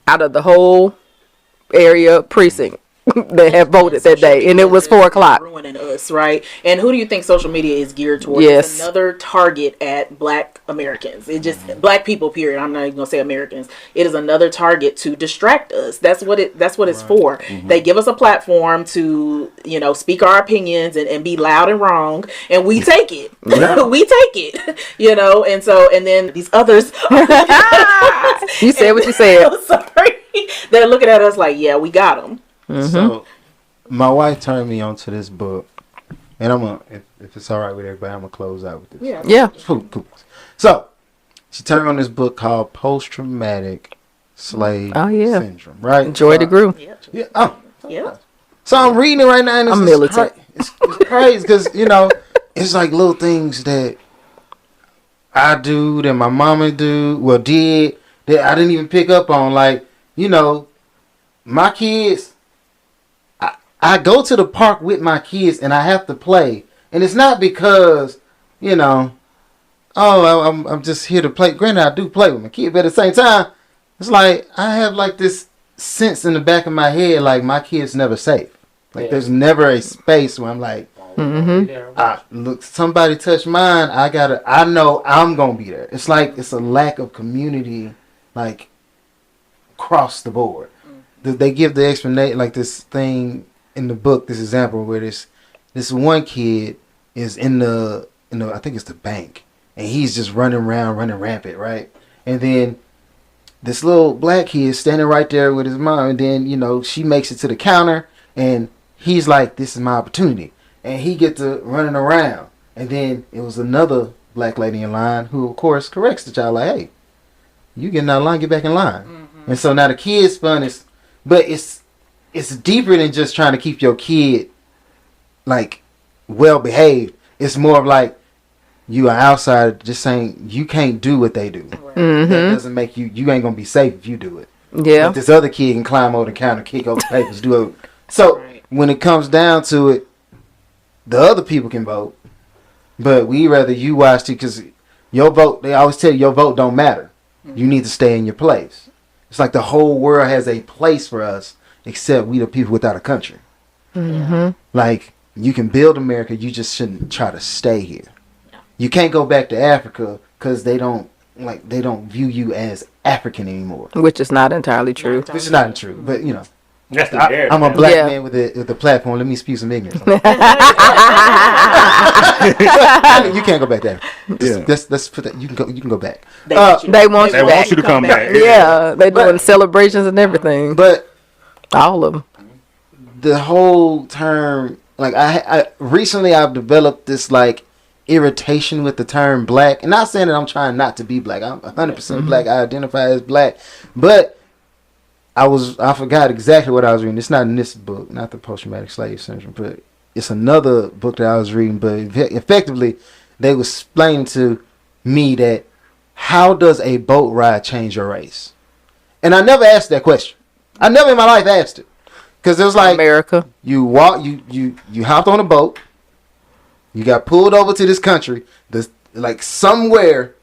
Out of the whole area precinct. that have voted that day, and it was 4:00. Ruining us, right? And who do you think social media is geared towards? Yes. It's another target at Black Americans. It just Black people. Period. I'm not even gonna say Americans. It is another target to distract us. That's what it's for. They give us a platform to speak our opinions and be loud and wrong, and we take it. We take it. And then these others. You said what you said. I'm sorry. They're looking at us like, yeah, we got them. So, my wife turned me onto this book, and I'm gonna, if it's all right with everybody, I'm gonna close out with this. Yeah. Cool. So, she turned me on this book called Post Traumatic Slave Syndrome. Right? Joy DeGruy. Yeah. Oh. Yeah. So I'm reading it right now, and I'm militant. It's crazy because it's like little things that I do that my mama did that I didn't even pick up on. Like my kids. I go to the park with my kids and I have to play. And it's not because, I'm just here to play. Granted, I do play with my kids, but at the same time, it's like I have like this sense in the back of my head, like my kid's never safe. Like there's never a space where I'm like, look, somebody touch mine. I know I'm going to be there. It's like it's a lack of community, like across the board. They give the explanation, like this thing in the book, this example where this one kid is in the I think it's the bank, and he's just running rampant, right? And then this little black kid standing right there with his mom, and then she makes it to the counter, and he's like, "This is my opportunity," and he gets to running around, and then it was another black lady in line who, of course, corrects the child like, "Hey, you getting out of line? Get back in line." And so now the kid's fun is, but it's deeper than just trying to keep your kid like well behaved. It's more of like you are outside just saying you can't do what they do. That doesn't make you ain't gonna be safe if you do it. Yeah. But this other kid can climb over the counter, kick over papers, do it. So when it comes down to it, the other people can vote, but we rather you watch it because your vote. They always tell you your vote don't matter. You need to stay in your place. It's like the whole world has a place for us, except we the people without a country. Like, you can build America, you just shouldn't try to stay here. You can't go back to Africa because they don't view you as African anymore. Which is not entirely true. Which is not true, but That's the I'm a black man with a platform. Let me spew some ignorance. You can't go back there. Let's put that. You can go back. They want you to come back. Yeah, they're doing celebrations and everything. But all of them. The whole term, like I recently I've developed this like irritation with the term black, and not saying that I'm trying not to be black. I'm 100% black. I identify as black, but I forgot exactly what I was reading. It's not in this book, not the Post-Traumatic Slave Syndrome, but it's another book that I was reading. But effectively, they was explaining to me that how does a boat ride change your race? And I never asked that question. I never in my life asked it. Because it was like America. You hopped on a boat, you got pulled over to this country. Like somewhere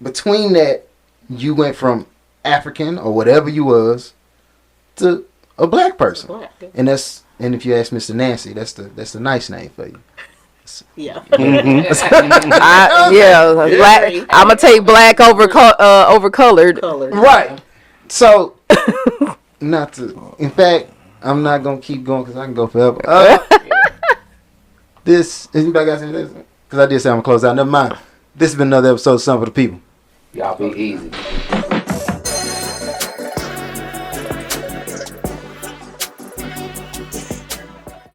between that, you went from African or whatever you was to a black person. And if you ask Mr. Nancy, that's the nice name for you. Yeah. Black. I'm gonna take black over colored. Right. So, in fact, I'm not gonna keep going because I can go forever. This anybody got anything? Because I did say I'm gonna close out. Never mind. This has been another episode of Something for the People. Y'all be easy.